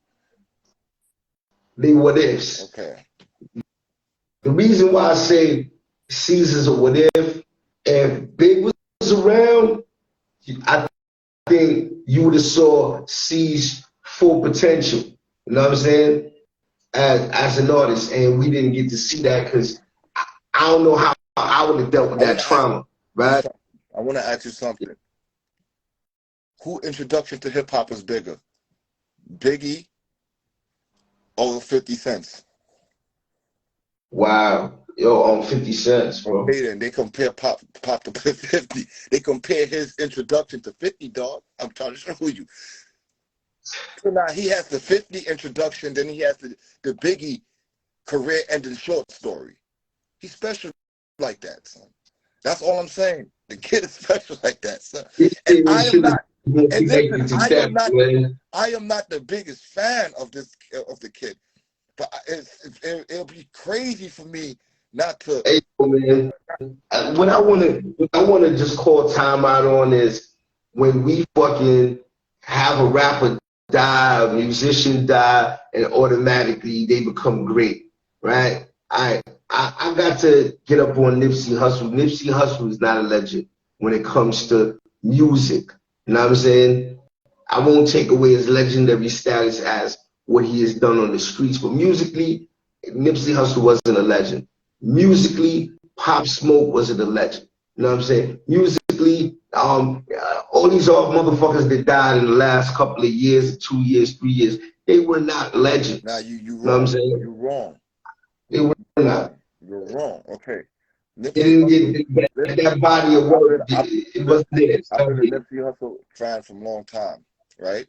They what ifs.
Okay.
The reason why I say C's is a what if, if Big was around, I think you would have saw C's full potential. You know what I'm saying? As an artist, and we didn't get to see that because I don't know how I would have dealt with that trauma, right?
I want to ask you something. Who introduction to hip hop is bigger, Biggie over 50 cents.
Wow. Yo, on 50 cents, bro.
Okay, then they compare Pop to 50. They compare his introduction to 50, dog. I'm trying to show you. So now he has the 50 introduction, then he has the Biggie career ending short story. He's special like that, son. That's all I'm saying. The kid is special like that, son. And I am not. And listen, I am not the biggest fan of the kid, but it'll be crazy for me not to.
Hey, man, what I want to just call time out on is when we fucking have a rapper die, a musician die, and automatically they become great, right? I got to get up on Nipsey Hussle. Nipsey Hussle is not a legend when it comes to music. You know what I'm saying? I won't take away his legendary status as what he has done on the streets, but musically, Nipsey Hussle wasn't a legend. Musically, Pop Smoke wasn't a legend. You know what I'm saying? Musically, all these old motherfuckers that died in the last couple of years, 2 years, 3 years, they were not legends.
Now you
know what I'm saying?
You're wrong.
They were not.
You're wrong. Okay.
They didn't get that body of work. It wasn't there.
I've been a Nipsey Hussle fan for a long time, right?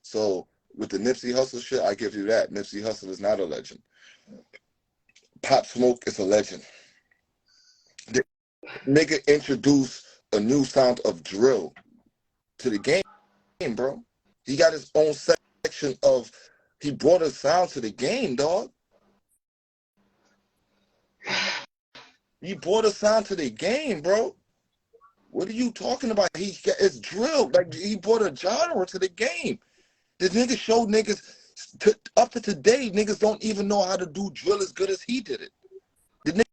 So with the Nipsey Hussle shit, I give you that. Nipsey Hussle is not a legend. Pop Smoke is a legend. The nigga introduced a new sound of drill to the game, bro. He got his own section of. He brought a sound to the game, dog. He brought a sound to the game, bro. What are you talking about? It's drill. Like, he brought a genre to the game. The nigga showed niggas up to today, niggas don't even know how to do drill as good as he did it. The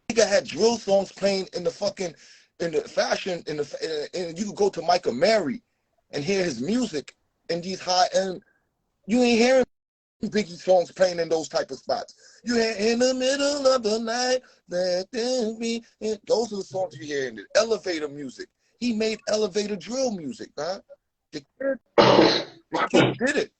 nigga had drill songs playing in the fashion, and you could go to Micah Mary and hear his music in these high-end. You ain't hearing Biggie songs playing in those type of spots. You hear in the middle of the night, those are the songs you hear in the elevator music. He made elevator drill music, huh? The kid did it.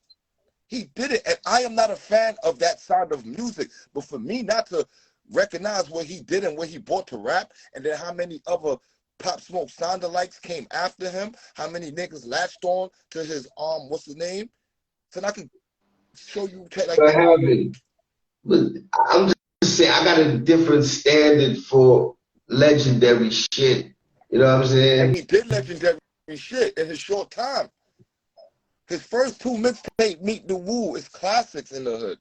He did it. And I am not a fan of that sound of music. But for me not to recognize what he did and what he brought to rap, and then how many other Pop Smoke sound-alikes came after him, how many niggas latched on to his what's the name? So I can show you like
but I'm just saying I got a different standard for legendary shit. You know what I'm saying?
And he did legendary shit in his short time. His first two mixtapes, Meet the Woo, is classics in the hood.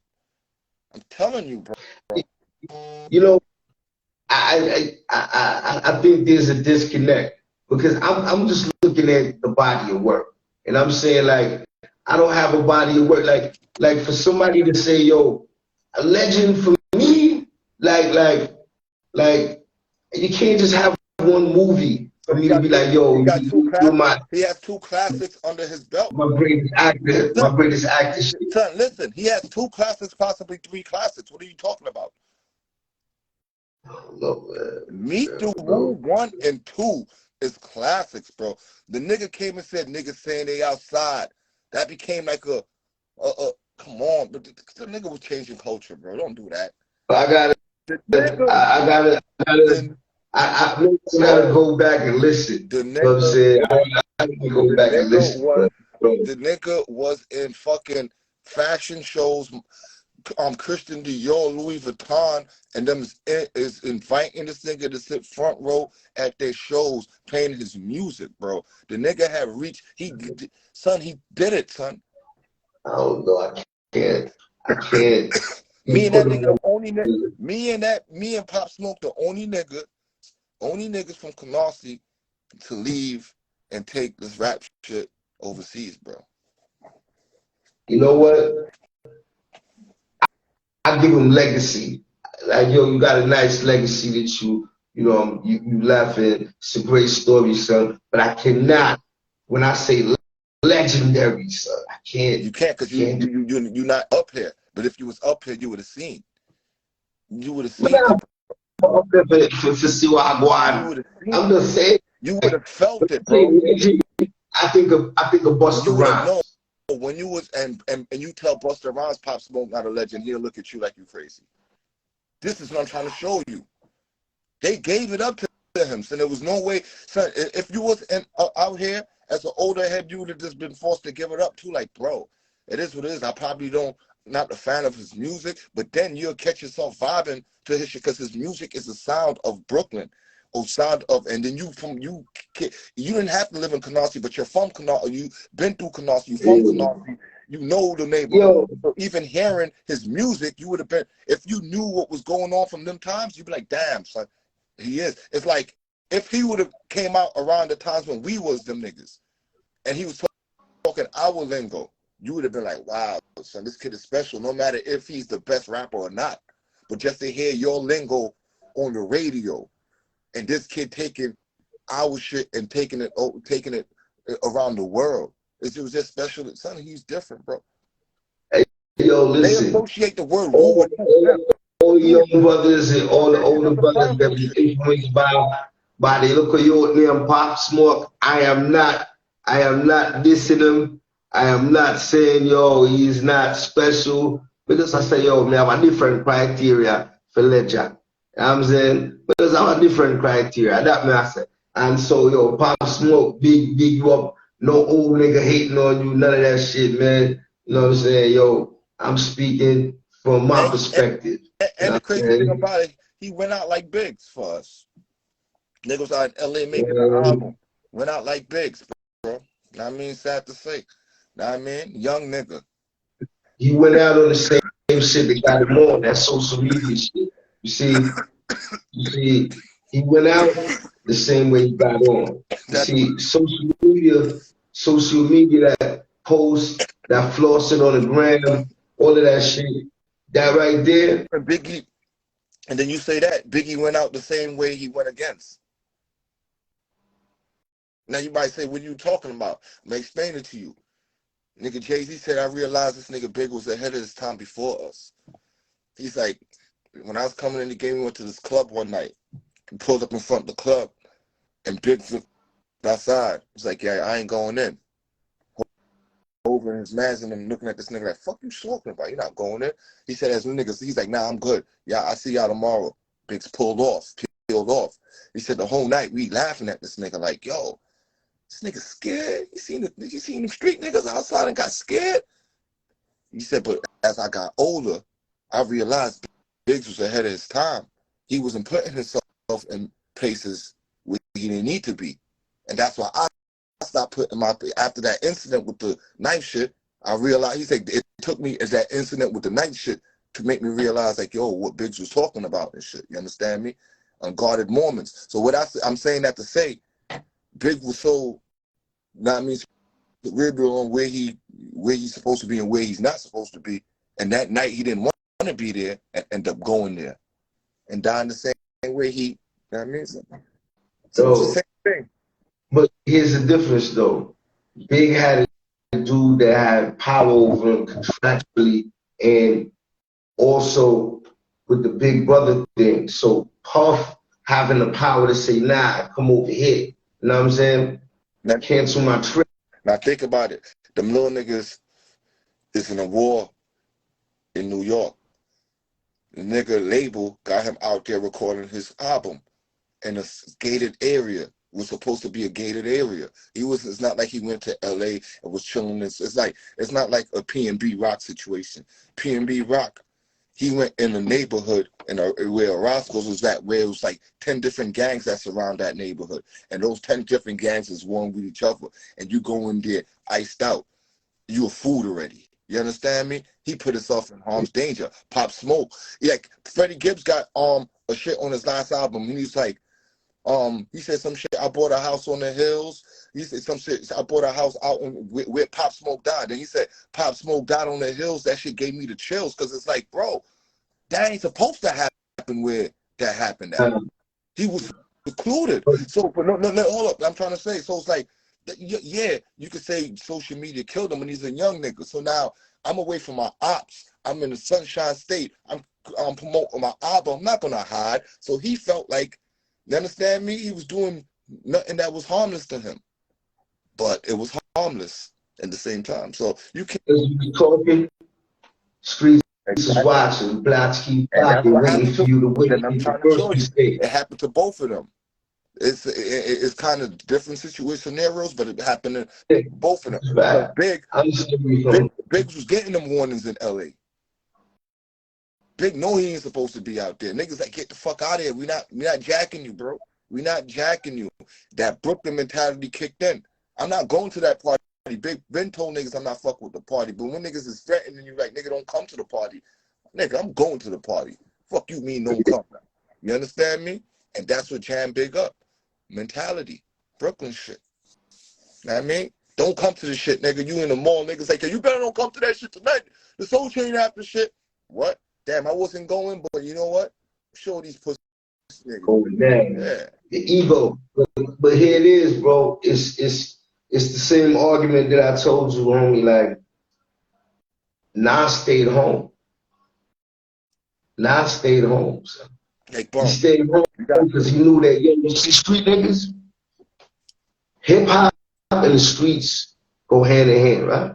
I'm telling you, bro.
You know, I think there's a disconnect because I'm just looking at the body of work, and I'm saying like I don't have a body of work like for somebody to say yo a legend for me like you can't just have one movie for me to be like yo
he has two classics under his belt.
My greatest actor.
Son, listen, he has two classics, possibly three classics. What are you talking about? Meet the Woo 1 and 2 is classics, bro. The nigga came and said niggas saying they outside. That became like a come on, but the nigga was changing culture, bro. Don't do that.
I gotta go back and listen. You know what I'm saying? I gotta go back and listen.
The nigga was in fucking fashion shows, Christian Dior, Louis Vuitton, and them is inviting this nigga to sit front row at their shows, playing his music, bro. The nigga had reached. He did it, son.
I don't know. I can't.
Me and that nigga, the only nigga. Me and Pop Smoke, the only niggas from Canarsie to leave and take this rap shit overseas, bro.
You know what? I give him legacy. Like yo, you got a nice legacy that you laugh at. It's a great story, son. But I cannot. When I say legendary, son, I can't.
You can't because you're not up here. But if you was up here, you would have seen. You would have seen.
Up there for see what I want. I'm just saying.
You would have felt it, bro.
I think of Busta Rhymes.
when you was and you tell Busta Rhymes Pop Smoke not a legend, he'll look at you like you crazy. This is what I'm trying to show you. They gave it up to him, so there was no way. Son, if you was out here as an older head, you would have just been forced to give it up to. Like, bro, it is what it is. I probably not a fan of his music, but then you'll catch yourself vibing to his shit because his music is the sound of Brooklyn, or sound of, and then you didn't have to live in Canarsie, but you're from Canarsie. You been through Canarsie. You from Canarsie. You know the neighborhood. So even hearing his music, you would have been, if you knew what was going on from them times, you'd be like, damn, son. He is. It's like if he would have came out around the times when we was them niggas, and he was talking our lingo, you would have been like, wow, son, this kid is special, no matter if he's the best rapper or not. But just to hear your lingo on the radio, and this kid taking our shit and taking it around the world, it was just special. Son, he's different, bro.
Hey, yo, listen.
They associate the word woo with him.
All the young brothers and all the older brothers that be influenced by the local youth named Pop Smoke. I am not dissing him. I am not saying, yo, he's not special. Because I say, yo, me have a different criteria for Ledger. You know what I'm saying? Because I have a different criteria. That me I say. And so, yo, Pop Smoke, big you up. No old nigga hating on you. None of that shit, man. You know what I'm saying? Yo, I'm speaking from my perspective.
And the crazy thing about it, he went out like Biggs for us. Niggas out in LA making an album. Went out like Biggs, bro. Know what I mean? Sad to say. Know what I mean? Young nigga.
He went out on the same shit that got him on, that social media shit. You see, he went out the same way he got on. You see, social media, that post, that flossing on the gram, all of that shit, that right there.
And Biggie, and then you say that Biggie went out the same way he went against. Now you might say, what are you talking about? I'm gonna explain it to you. Nigga Jay-Z said, I realized this nigga Big was ahead of his time before us. He's like, when I was coming in the game, we went to this club one night. He pulled up in front of the club, and Big looked outside. He's like, yeah, I ain't going in. Over in his mansion and looking at this nigga like, fuck you talking about? You're not going in. He said, as niggas, he's like, nah, I'm good. Yeah, I see y'all tomorrow. Biggs peeled off. He said the whole night we laughing at this nigga like, yo, this nigga scared. You seen them street niggas outside and got scared? He said, but as I got older, I realized Biggs was ahead of his time. He wasn't putting himself in places where he didn't need to be. And that's why I stopped putting after that incident with the knife shit, I realized, he said, it took me as that incident with the knife shit to make me realize, like, yo, what Biggs was talking about and shit. You understand me? Unguarded moments. So what I'm saying that to say, Big was so, not mean, cerebral on where he's supposed to be and where he's not supposed to be. And that night he didn't want to be there and end up going there and dying the same way he, you know what I mean? So it's the same thing.
But here's the difference though. Big had a dude that had power over him contractually and also with the big brother thing. So Puff having the power to say, nah, come over here. You know what I'm saying?
Now,
cancel my trip.
Now think about it. Them little niggas is in a war in New York. The nigga label got him out there recording his album in a gated area. It was supposed to be a gated area. It's not like he went to LA and was chilling. It's not like a P&B Rock situation. P&B Rock, he went in a neighborhood where Roscoe's was at, where it was like 10 different gangs that surround that neighborhood. And those 10 different gangs is warring with each other. And you go in there iced out. You a food already. You understand me? He put himself in harm's danger. Pop Smoke. Like Freddie Gibbs got a shit on his last album. And he's like, he said some shit, I bought a house on the hills. He said some shit, I bought a house out where Pop Smoke died. And he said, Pop Smoke died on the hills. That shit gave me the chills because it's like, bro, that ain't supposed to happen where that happened at. He was secluded. So, but no, hold up. I'm trying to say, so it's like, yeah, you could say social media killed him when he's a young nigga. So now I'm away from my ops. I'm in the Sunshine State. I'm promoting my album. I'm not going to hide. So he felt like, you understand me? He was doing nothing that was harmless to him. But it was harmless. at the same time. So you can't.
As you talking, streets is
Exactly.
watching, blacks keep
And that's
talking,
what
waiting
happened
for
to.
you to
But
wait
then I'm
in the
trying to show
grocery
you,
state.
it happened to both of them. It's kind of different situation scenarios, but it happened to
Yeah,
both of them.
it's
Because
bad. I'm still
Big was getting them warnings in LA. Big know he ain't supposed to be out there. Niggas like, get the fuck out of here. We not jacking you, bro. We not jacking you. That Brooklyn mentality kicked in. I'm not going to that party. Big Ben told niggas I'm not fucking with the party. But when niggas is threatening you, like, nigga, don't come to the party. Nigga, I'm going to the party. Fuck you mean don't come. You understand me? And that's what Jam big up. Mentality. Brooklyn shit. Know what I mean? Don't come to the shit, nigga. You in the mall, niggas like, you better don't come to that shit tonight. The Soul Chain after shit. What? Damn, I wasn't going, but you know what? Show these pussy niggas.
going down.
Yeah.
The ego. But here it is, bro. It's the same argument that I told you, homie. Like, Nas stayed home. Nas stayed home. So.
Like,
He
boom.
stayed home because he knew that, yo, you see street niggas? Hip hop and the streets go hand in hand, right?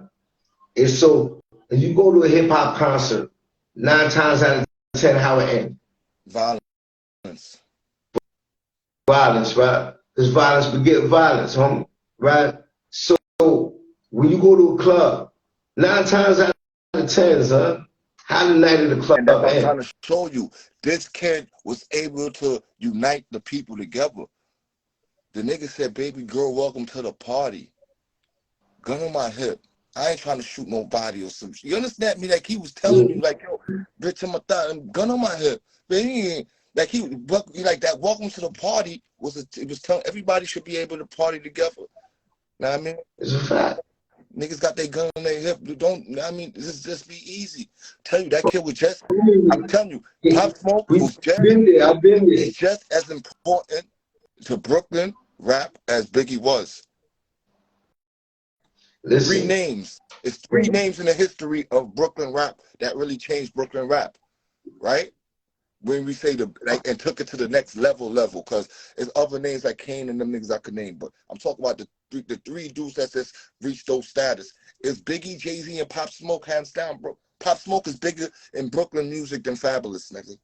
And so, if you go to a hip hop concert, 9 times out of 10, how it ends?
Violence.
Violence, right? Because violence beget violence, homie, right? So, when you go to a club, 9 times out of 10, son, how the night of the club
And that's what I'm
end?
trying to show you. This kid was able to unite the people together. The nigga said, baby girl, welcome to the party. Gun on my hip. I ain't trying to shoot nobody or some shit. You understand me? Like, he was telling you, like, yo, bitch, I'm a thot, gun on my hip. But he ain't, like, like that welcome to the party it was telling everybody should be able to party together. Know what I mean?
It's a fact.
Niggas got their gun on their hip. I mean, this just be easy. Tell you, that kid was just, I'm telling you, Pop Smoke was just,
I've been there.
It's just as important to Brooklyn rap as Biggie was.
Listen.
3 names. It's 3 names in the history of Brooklyn rap that really changed Brooklyn rap, right? When we say and took it to the next level, because there's other names like Kane and them niggas I could name, but I'm talking about the 3 dudes that just reached those status. It's Biggie, Jay-Z, and Pop Smoke, hands down, bro. Pop Smoke is bigger in Brooklyn music than Fabulous, nigga.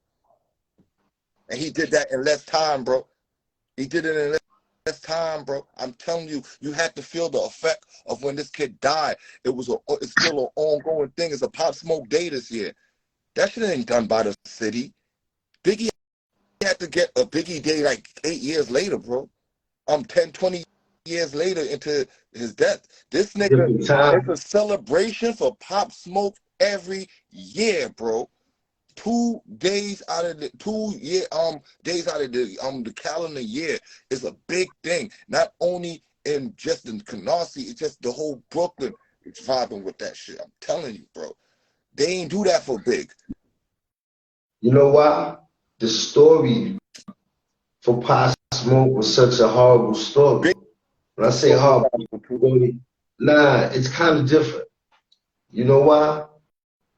And he did that in less time, bro. He did it in less time, bro. I'm telling you, you had to feel the effect of when this kid died. It's still an ongoing thing. It's a Pop Smoke day this year. That shit ain't done by the city. Biggie had to get a Biggie day like 8 years later, bro. 10, 20 years later into his death. This nigga, it's a celebration for Pop Smoke every year, bro. 2 days out of the days out of the calendar year is a big thing. Not only in just in Canarsie, it's just the whole Brooklyn is vibing with that shit. I'm telling you, bro. They ain't do that for Big.
You know why? The story for Pop Smoke was such a horrible story. When I say horrible, it's kind of different. You know why?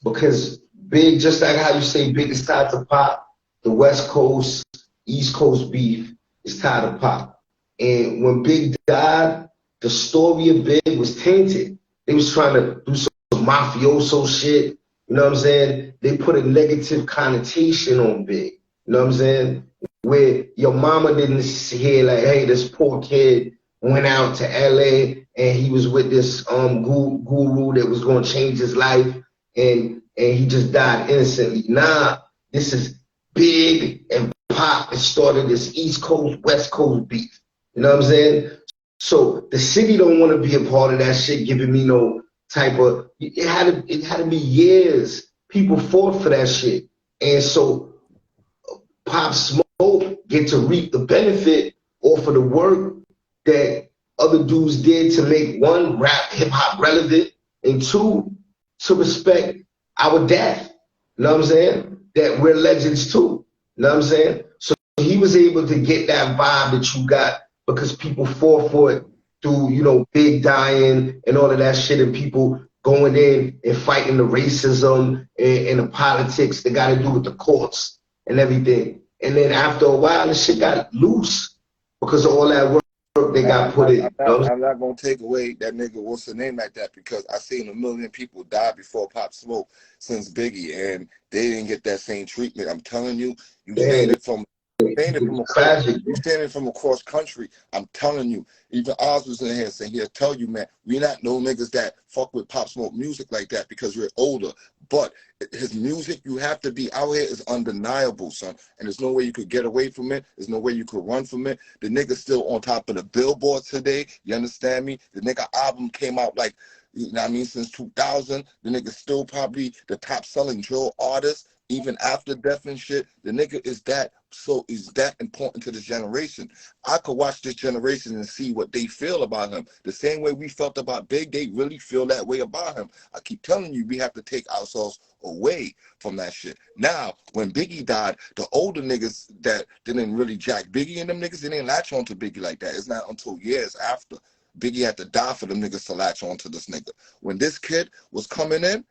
Because Big, just like how you say Big is tied to Pop, the West Coast, East Coast beef is tied to Pop. And when Big died, the story of Big was tainted. They was trying to do some mafioso shit. You know what I'm saying? They put a negative connotation on Big. You know what I'm saying? Where your mama didn't hear like, hey, this poor kid went out to LA and he was with this guru that was gonna change his life and he just died innocently. Nah, this is Big and Pop. It started this East Coast, West Coast beef. You know what I'm saying? So the city don't want to be a part of that shit, giving me no type of. It had to be years. People fought for that shit, and so Pop Smoke get to reap the benefit off of the work that other dudes did to make, 1, rap hip hop relevant, and 2, to respect our death. You know what I'm saying? That we're legends too. You know what I'm saying? So he was able to get that vibe that you got because people fought for it through, you know, Big dying and all of that shit, and people going in and fighting the racism and the politics that got to do with the courts and everything. And then after a while, the shit got loose because of all that work they got put in.
I'm not gonna take away that nigga what's the name like that, because I seen a million people die before Pop Smoke since Biggie, and they didn't get that same treatment. I'm telling you, you saying it from across country. I'm telling you, even Oz was in here saying he'll tell you, man, we not no niggas that fuck with Pop Smoke music like that because we're older. But his music, you have to be out here, is undeniable, son. And there's no way you could get away from it. There's no way you could run from it. The nigga's still on top of the billboard today. You understand me? The nigga album came out like, you know what I mean, since 2000. The nigga's still probably the top selling drill artist. Even after death and shit, the nigga is that important to this generation. I could watch this generation and see what they feel about him. The same way we felt about Big, they really feel that way about him. I keep telling you, we have to take ourselves away from that shit. Now, when Biggie died, the older niggas that didn't really jack Biggie and them niggas, they didn't latch on to Biggie like that. It's not until years after Biggie had to die for them niggas to latch on to this nigga. When this kid was coming in,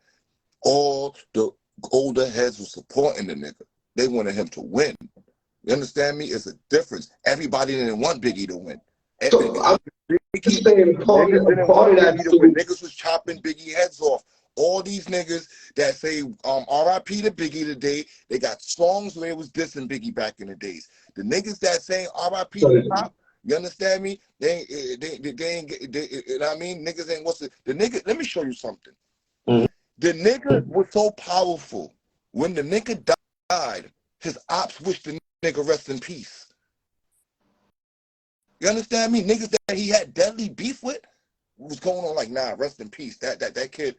all the older heads were supporting the nigga. They wanted him to win. You understand me? It's a difference. Everybody didn't want Biggie to win.
So I'm just saying, part of that
niggas was chopping Biggie heads off. All these niggas that say R.I.P. to Biggie today, they got songs where it was dissing Biggie back in the days. The niggas that saying R.I.P. to Pop, you understand me? They ain't, you know what I mean? Niggas ain't what's the nigga. Let me show you something. The nigga was so powerful. When the nigga died, his ops wished the nigga rest in peace. You understand me? Niggas that he had deadly beef with was going on like, nah, rest in peace. That kid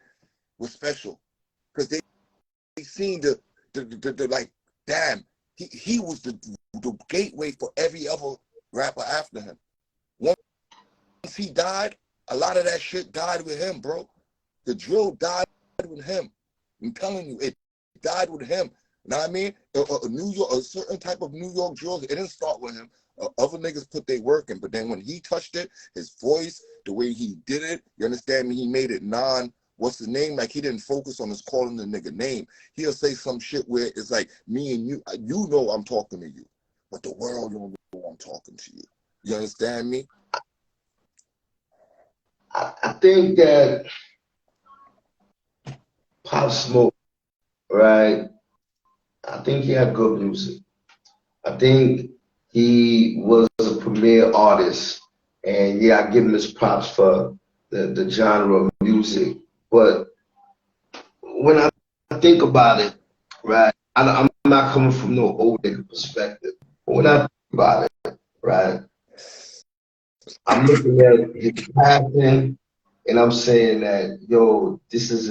was special. Because they seen the like, damn, he was the gateway for every other rapper after him. Once he died, a lot of that shit died with him, bro. The drill died with him. I'm telling you, it died with him. You know what I mean? A certain type of New York drill, it didn't start with him. Other niggas put their work in, but then when he touched it, his voice, the way he did it, you understand me? He made it what's the name? Like, he didn't focus on his calling the nigga name. He'll say some shit where it's like, me and you know I'm talking to you, but the world don't know I'm talking to you. You understand me?
I think that Pop Smoke, right? I think he had good music. I think he was a premier artist, and yeah, I give him his props for the genre of music. But when I think about it, right, I'm not coming from no old nigga perspective. But when I think about it, right, I'm looking at his passion, and I'm saying that, yo, this is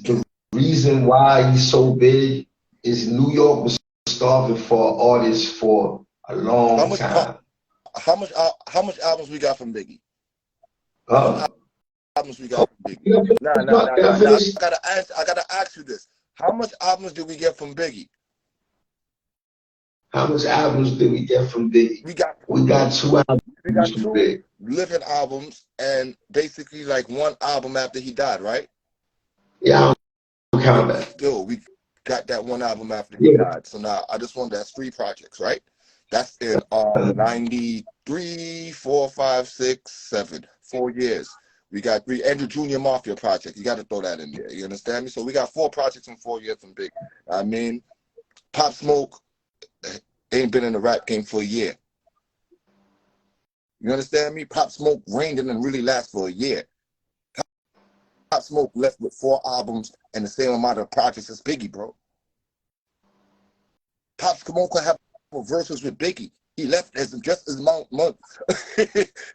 the reason why he's so big is New York was starving for artists for a long time.
How much albums we got from Biggie?
How
much albums we got from Biggie? Nah. I gotta ask you this. How much albums did we get from Biggie?
How much albums did we get from Biggie? We got 2 albums.
We got 2 living albums, and basically like 1 album after he died, right?
Yeah, I don't count that.
Still, we got that 1 album after he died. So now I just want that's 3 projects, right? That's in 93, 4, 5, 6, 7, 4 years. We got 3 Andrew Junior Mafia project. You got to throw that in there. You understand me? So we got 4 projects in 4 years from Big. I mean, Pop Smoke ain't been in the rap game for a year. You understand me? Pop Smoke reigned and didn't really last for a year. Pop Smoke left with 4 albums and the same amount of projects as Biggie, bro. Pop Smoke could have verses with Biggie. He left just as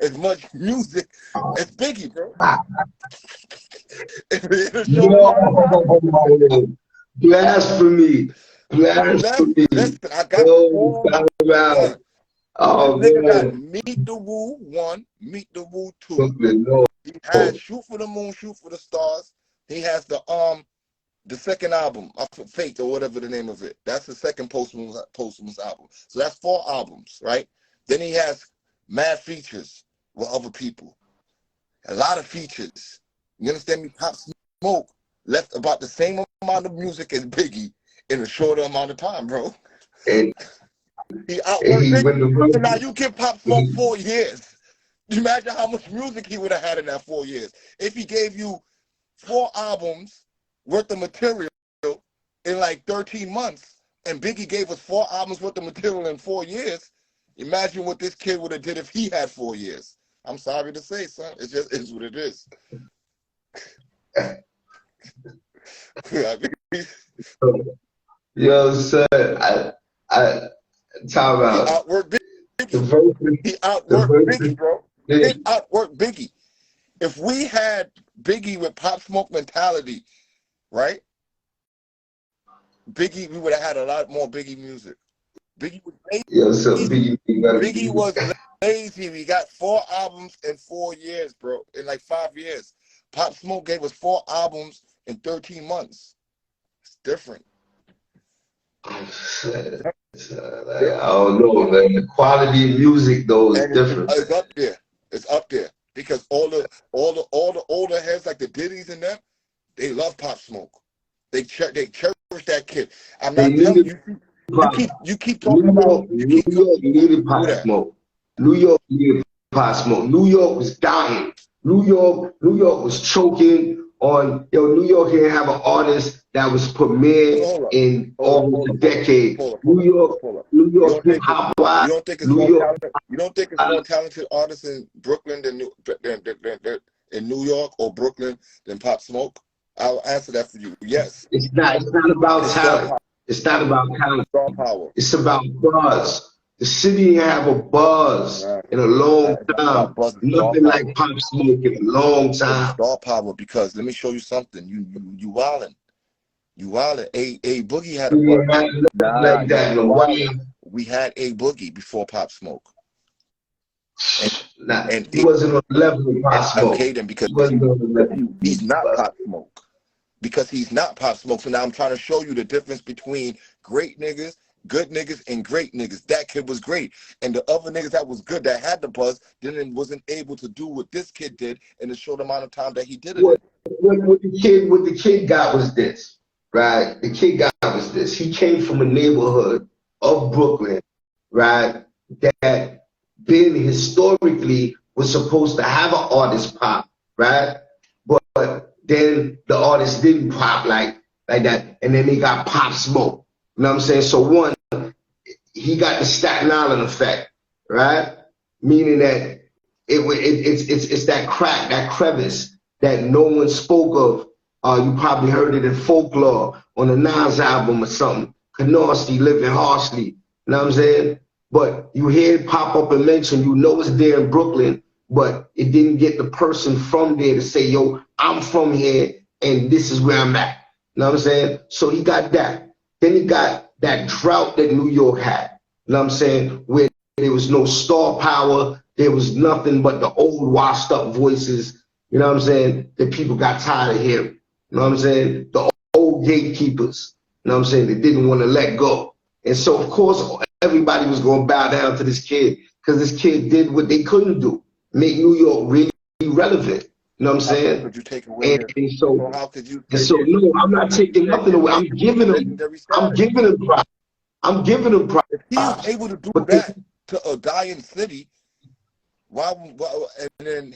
as much music as Biggie, bro.
Blasphemy. Blasphemy.
Listen, I got nigga got Meet the Woo 1, Meet the Woo 2. He has Shoot for the Moon, Shoot for the Stars. He has the second album, Fate or whatever the name of it. That's the second posthumous album. So that's 4 albums, right? Then he has mad features with other people. A lot of features. You understand me? Pop Smoke left about the same amount of music as Biggie in a shorter amount of time, bro.
And
He
and
outworked
he
Biggie.
went to
So now
verses.
you give Pop Smoke 4 years. Imagine how much music he would have had in that 4 years. If he gave you 4 albums worth of material in like 13 months, and Biggie gave us 4 albums worth of material in 4 years, imagine what this kid would have did if he had 4 years. I'm sorry to say, son. It just is what it is.
Yo, son, I talk
He
about
outworked
the
Biggie.
verses,
He
the
outworked
verses.
Biggie, bro.
Yeah,
He outworked Biggie. If we had Biggie with Pop Smoke mentality, right? Biggie, we would have had a lot more Biggie music. Biggie was
yo, so
lazy.
Biggie gotta
Biggie
be.
was lazy. We got 4 albums in 4 years, bro. In like 5 years. Pop Smoke gave us 4 albums in 13 months. It's different.
Like, I don't know, man. The quality of music though is
And
different,
it's
man.
up there. It's up there. Because all the older heads like the Diddy's and them, they love Pop Smoke. They cherish that kid. I'm
They
not telling
needed
you.
Pop.
You keep talking about
New York needed
do
Pop
that.
Smoke. New York needed Pop Smoke. New York was dying. New York was choking on. Yo, New York didn't have an artist that was
So
premiered
hold up.
in almost a
Hold up.
decade.
Hold up.
New
You
York
don't
hip
think
hop wise.
you don't think it's
New
more
York.
talented? You don't think it's more talented artists in Brooklyn than in New York or Brooklyn than Pop Smoke? I'll answer that for you. Yes.
It's not. It's not about
It's star
talent.
power.
It's not about talent.
Star power.
It's about buzz. The city didn't have a buzz
Right.
in a long
It's not
time.
about buzz. It's star
Nothing like
power.
Pop Smoke in a long
It's
time.
star power because let me show you something. You wildin'. You wildin'. A Boogie had a
We
buzz.
didn't have nothing
Nah,
like that in a
you
while.
wildin'. We had A Boogie before Pop Smoke.
Nah,
And
he wasn't on the level of Pop Smoke.
okay then because
He wasn't on the level.
he's not Pop Smoke. Because he's not Pop Smoke. So now I'm trying to show you the difference between great niggas, good niggas, and great niggas. That kid was great. And the other niggas that was good, that had the buzz, then wasn't able to do what this kid did in the short amount of time that he did it in.
What the kid got was this, right? The kid got was this. He came from a neighborhood of Brooklyn, right? That been historically was supposed to have an artist pop, right? But then the artist didn't pop like that, and then they got Pop Smoke. You know what I'm saying? So one, he got the Staten Island effect, right? Meaning that it's that crack, that crevice that no one spoke of. You probably heard it in Folklore on the Nas album or something. Canarsie, Living Harshly. You know what I'm saying? But you hear it pop up and mention, you know it's there in Brooklyn, but it didn't get the person from there to say, yo, I'm from here and this is where I'm at. You know what I'm saying? So he got that. Then he got that drought that New York had. You know what I'm saying? Where there was no star power, there was nothing but the old washed up voices, you know what I'm saying, that people got tired of hearing. You know what I'm saying? The old gatekeepers, you know what I'm saying, that didn't want to let go. And so, of course, everybody was going to bow down to this kid because this kid did what they couldn't do, make New York really relevant. You know what I'm saying?
Could you take away
And so,
how could you
no, I'm not taking nothing away. I'm giving him props. I'm giving him props.
If he was able to do
But
that to a dying city, why and then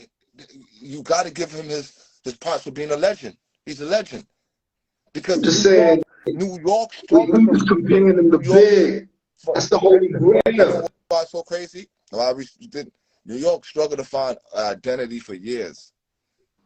you got to give him his props for being a legend. He's a legend. Because
I'm just saying,
New York
we
struggled
was comparing him to Big. That's the holy grail.
You know why it's so crazy? New York struggled to find identity for years.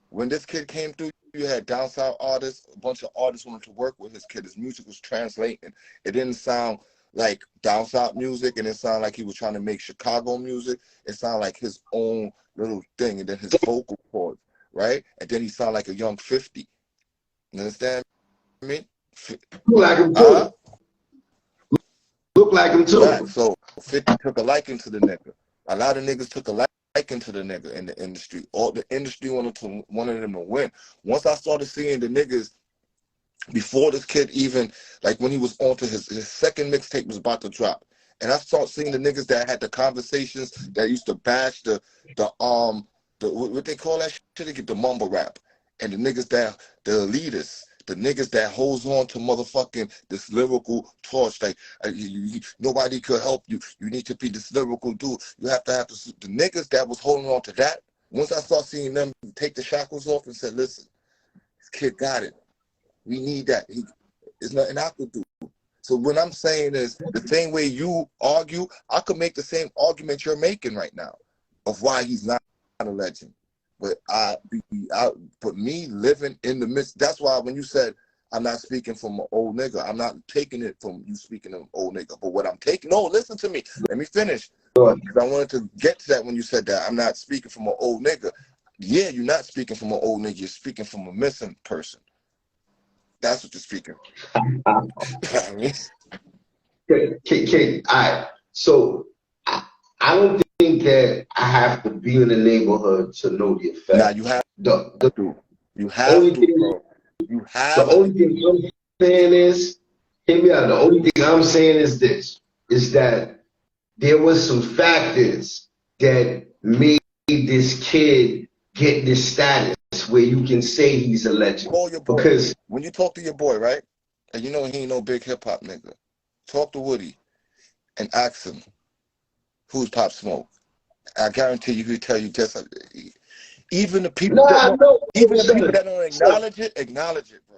When this kid came through, you had down south artists, a bunch of artists wanted to work with his kid. His music was translating. It didn't sound like down south music, and it sounded like he was trying to make Chicago music. It sounded like his own little thing, and then his vocal cords, right? And then he sounded like a young 50. You understand me?
Look like him too. Look like him too.
Right. So 50 took a liking to the nigga. A lot of niggas took a liking to the nigga in the industry. All the industry wanted them to win. Once I started seeing the niggas before this kid even, like when he was on to his second mixtape was about to drop, and I started seeing the niggas that had the conversations that used to bash the what they call that shit, they get the mumble rap, and the niggas that the elitists The niggas that holds on to motherfucking this lyrical torch, like nobody could help you. You need to be this lyrical dude. You have to have the niggas that was holding on to that. Once I start seeing them take the shackles off and said, listen, this kid got it. We need that. There's nothing I could do. So what I'm saying is the same way you argue, I could make the same argument you're making right now of why he's not a legend. But but me living in the midst, that's why when you said I'm not speaking from an old nigga, I'm not taking it from you speaking of an old nigga. But what I'm taking, no, listen to me. Let me finish. Because I wanted to get to that when you said that. I'm not speaking from an old nigga. Yeah, you're not speaking from an old nigga. You're speaking from a missing person. That's what you're speaking.
Okay, all right. So I don't think that I have to be in the neighborhood to know the effect.
Now you have to. You have to, bro. You have
the only thing I'm saying is, hear me out. The only thing I'm saying is this: is that there was some factors that made this kid get this status where you can say he's a legend.
Call your boy. Because when you talk to your boy, right, and you know he ain't no big hip hop nigga, talk to Woody and ask him who's Pop Smoke. I guarantee you he'll tell you just even the people that don't acknowledge it, bro.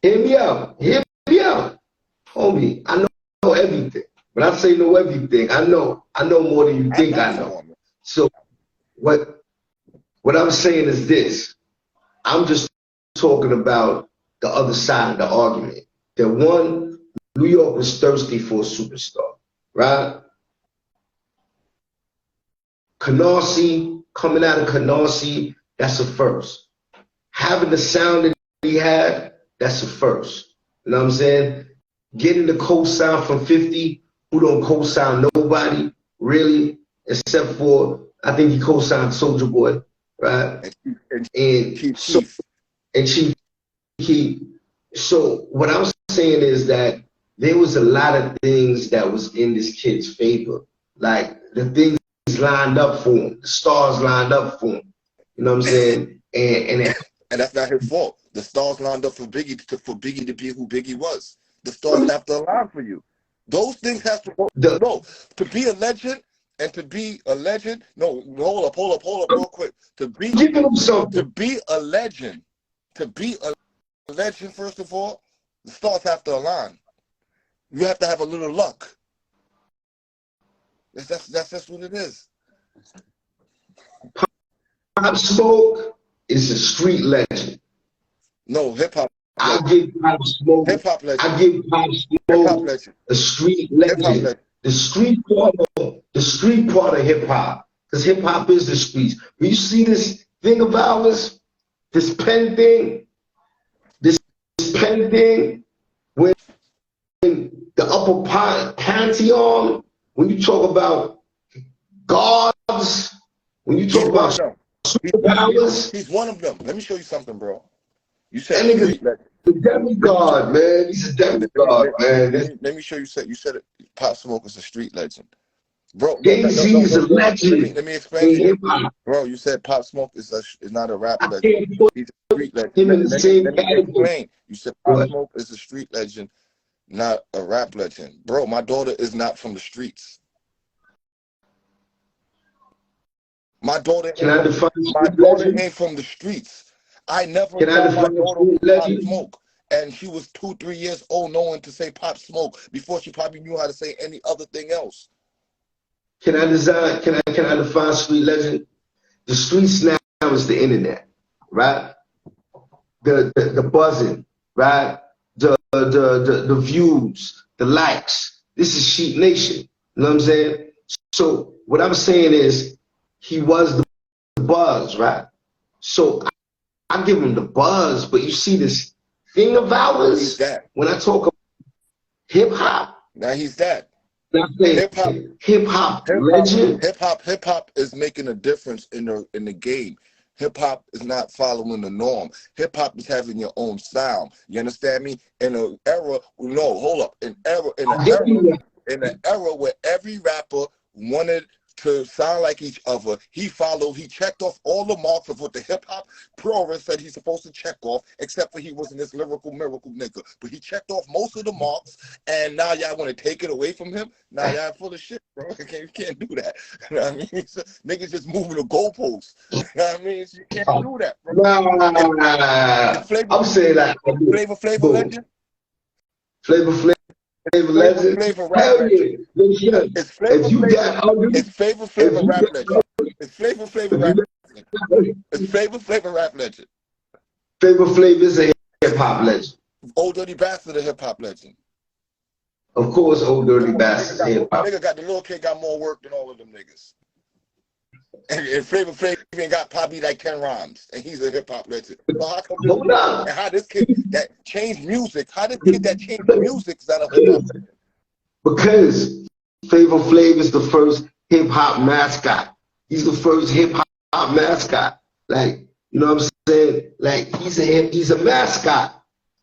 Hear me out. Homie, I know everything. When I say know everything, I know more than you think I know. So what I'm saying is this. I'm just talking about the other side of the argument. That one, New York was thirsty for a superstar, right? Canarsie, coming out of Canarsie, that's a first. Having the sound that he had, that's a first. You know what I'm saying? Getting the co-sign from 50, who don't co-sign nobody, really, except for, I think he co-signed Soulja Boy, right? And Chief Keef. So what I'm saying is that there was a lot of things that was in this kid's favor. Like the things lined up for him, the stars lined up for him. You know what I'm saying? And
that's not his fault. The stars lined up for Biggie to be who Biggie was. The stars have to align for you. Those things have to go. To be a legend and to be a legend. No, hold up real quick. To be a legend, first of all, the stars have to align. You have to have a little luck. That's just what it is.
Pop Smoke is a street legend.
No, hip hop.
I give Pop Smoke.
Hip hop legend.
I give Pop Smoke a street legend. The street part of hip hop, because hip hop is the streets. When you see this thing of ours, this pen thing, when the upper pantheon, when you talk about gods, when you talk about superpowers,
he's one of them. Let me show you something, bro. You said
the demigod, man. He's a demigod, man.
Let me show you. You said it, Pop Smoke is a street legend, bro.
He's a legend.
Let me explain to you, bro. You said Pop Smoke is not a rap legend. He's a street legend.
Him in the same category.
You said Pop Smoke is a street legend, not a rap legend, bro. My daughter is not from the streets. My daughter ain't from the streets. I never saw my daughter with Pop Smoke. And she was 2-3 years old knowing to say Pop Smoke before she probably knew how to say any other thing else.
Can I define street legend? The streets now is the internet, right? The buzzing, right? The views, the likes. This is Sheep Nation. You know what I'm saying? So what I'm saying is he was the buzz, right? So I give him the buzz, but you see this thing of ours when I talk about hip hop.
Now he's that.
Hip hop legend.
Hip hop is making a difference in the game. Hip hop is not following the norm. Hip hop is having your own sound. You understand me? In an era, in an era where every rapper wanted to sound like each other. He checked off all the marks of what the hip-hop purists said he's supposed to check off, except for he wasn't this lyrical miracle nigga. But he checked off most of the marks, and now y'all want to take it away from him? Now y'all full of shit, bro. You can't do that. You know what I mean? So, niggas just moving the goalposts. You know what I mean? So you can't do that, bro.
I'm saying that.
Flavor legend?
Flavor legend?
Flavor rap
Hell
legend.
yeah.
It's Flavor
If you
Flavor.
got ugly,
It's Flavor rap legend. It's Flavor rap legend. It's Flavor rap legend.
Flavor is a hip hop legend.
Old Dirty Bastard, a hip hop legend.
Of course, Old Dirty Bastard, hip hop.
Nigga got the little kid got more work than all of them niggas. And Flavor even got probably like 10 rhymes, and he's a hip hop legend. So how come this and how this kid that changed music? How this kid that changed the music is not a hip hop legend?
Because Flavor Flav is the first hip hop mascot. He's the first hip hop mascot. Like, you know what I'm saying? Like, he's a mascot.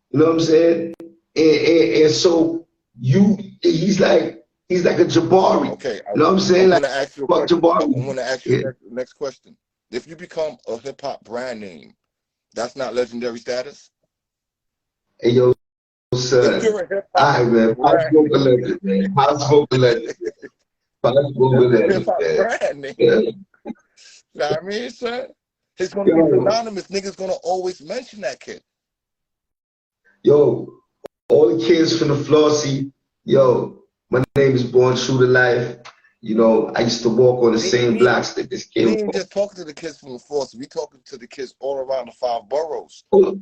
You know what I'm saying? And so he's like a Jabari.
Okay,
you know what I'm saying?
I'm gonna ask you a question.
Jabari.
I'm gonna ask you the next question. If you become a hip hop brand name, that's not legendary status?
Hey yo, son.
If you're a hip
hop, all right, man. Pop Smoke a legend, man. Pop Smoke a legend. Pop Smoke a legend.
Hip hop brand name. Yeah. You know what I mean, son? It's gonna be synonymous. Niggas gonna always mention that kid.
Yo, all the kids from the Flossy, yo, my name is Born True to Life. You know, I used to walk on the same blocks that this kid.
We ain't just talking to the kids from the Flossy. We talking to the kids all around the 5 boroughs.
All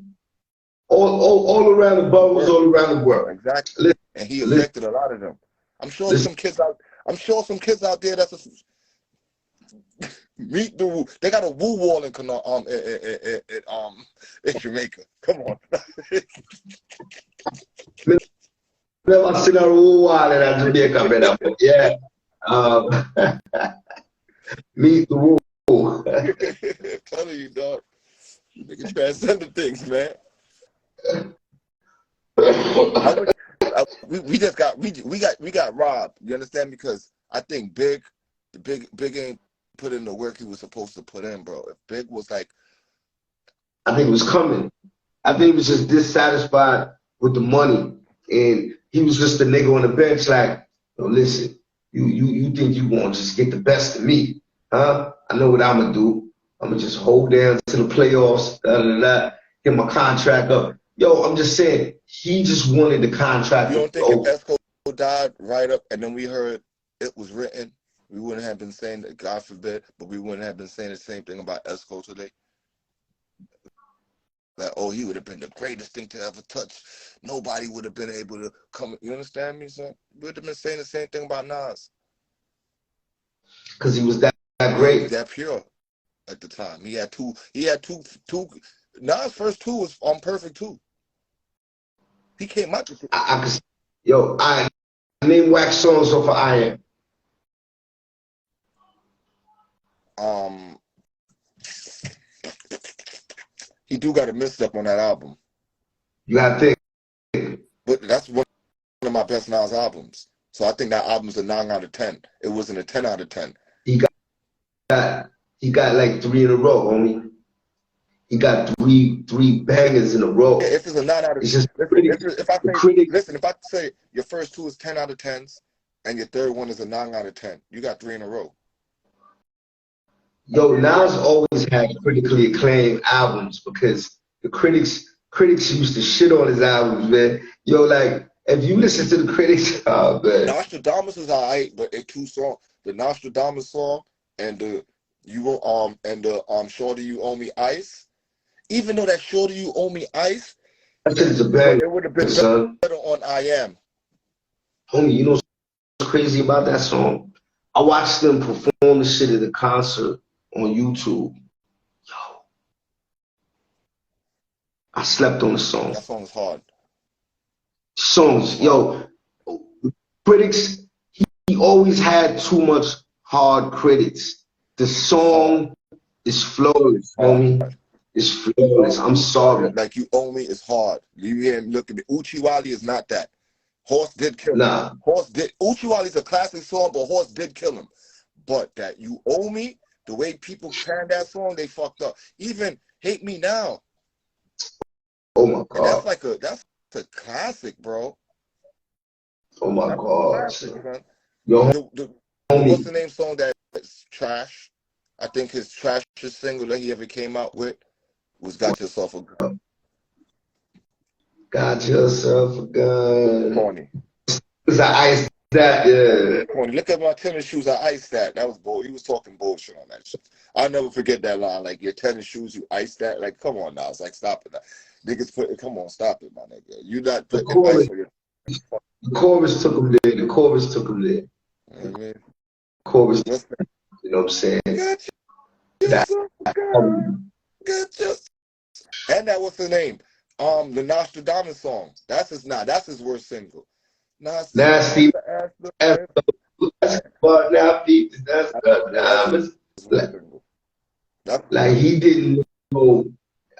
around the boroughs, all around the world.
Exactly. And he affected a lot of them. I'm sure some kids out there that's meet the woo. They got a woo wall in Jamaica. Come on.
Never seen a woo wall in Jamaica, brother. Yeah. Meet the woo.
I'm telling you, dog. Nigga transcended things, man. We got robbed. You understand? Because I think Big ain't put in the work he was supposed to put in, bro. If Big was like,
I think it was coming. I think he was just dissatisfied with the money, and he was just a nigga on the bench. Like, oh, listen, you think you want to just get the best of me, huh? I know what I'm gonna do. I'm gonna just hold down to the playoffs, get my contract up. Yo, I'm just saying, he just wanted the contract.
You don't think if Esco died right up, and then we heard it was written, we wouldn't have been saying that, God forbid, but we wouldn't have been saying the same thing about Esco today? Like, oh, he would have been the greatest thing to ever touch. Nobody would have been able to come. You understand me, son? We would have been saying the same thing about Nas.
Because he was that great.
He was that pure at the time. He had two. Nas' first 2 was on Perfect 2. He came out.
I name wax songs off of I
Am. He do got a misstep on that album.
You gotta think.
But that's one of my best Nas albums. So I think that album's a 9 out of 10. It wasn't a 10 out of 10.
He got like 3 in a row, homie. He got three bangers in a row.
Yeah, if it's a 9 out of 10, if I say your first 2 is 10 out of 10s and your third one is a 9 out of 10, you got 3 in a row.
Yo, Nas always had critically acclaimed albums because the critics used to shit on his albums, man. Yo, like, if you listen to the critics, oh, man.
Nostradamus is alright, but it 2 songs. The Nostradamus song and the Shorty You Owe Me Ice. Even though that Shorty You Owe Me Ice, it would have been better on I Am.
Homie, you know what's crazy about that song? I watched them perform the shit at the concert on YouTube. Yo, I slept on the song.
That song is hard.
Songs, yo, critics, he always had too much hard critics. The song is flawless, homie. It's flawless. I'm sorry.
Like You Owe Me is hard. You hear him look at me. Uchiwali is not that. Horse did kill him.
Nah.
Uchiwali's a classic song, but Horse did kill him. But that You Owe Me, the way people panned that song, they fucked up. Even Hate Me Now.
Oh my
And that's
God.
that's a classic, bro.
Oh my
That's a
God.
classic, man.
Yo,
The what's
homie.
the name song that's trash? I think his trashiest single that he ever came out with was Got Yourself a Gun.
Got yourself a gun.
Corny.
Cause I iced that, yeah.
Corny. Look at my tennis shoes. I iced that. That was bull. He was talking bullshit on that shit. I'll never forget that line. Like, your tennis shoes, you iced that. Like, come on now. It's like, stop it. Niggas come on, stop it, my nigga. You not
The
putting ice on your.
the chorus took him there. The chorus took him there.
You know what I mean?
Chorus,
What's that?
you know what I'm saying?
Got
That
yourself a gun. Got yourself. And that what's the name? The Nostradamus song. That's his worst single.
nasty
That's
but now that's the like he didn't know.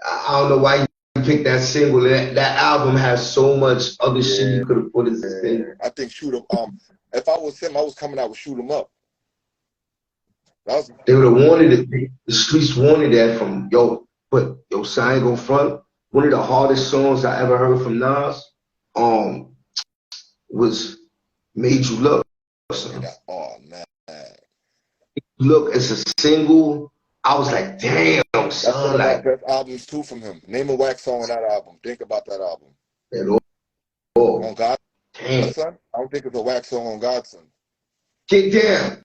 I don't know why he picked that single. That album has so much other shit you could have put as a single.
I think Shoot 'em. If I was him, I was coming out with Shoot 'em Up.
They would have wanted it. The streets wanted that from but so I ain't gonna front. One of the hardest songs I ever heard from Nas, was Made You Look.
Oh man.
Look, as a single, I was like, damn,
That's one
son,
of my
like
best albums too from him. Name a wax song on that album. Think about that album. On God,
damn.
Son? I don't think it's a wax song on Godson.
Get down.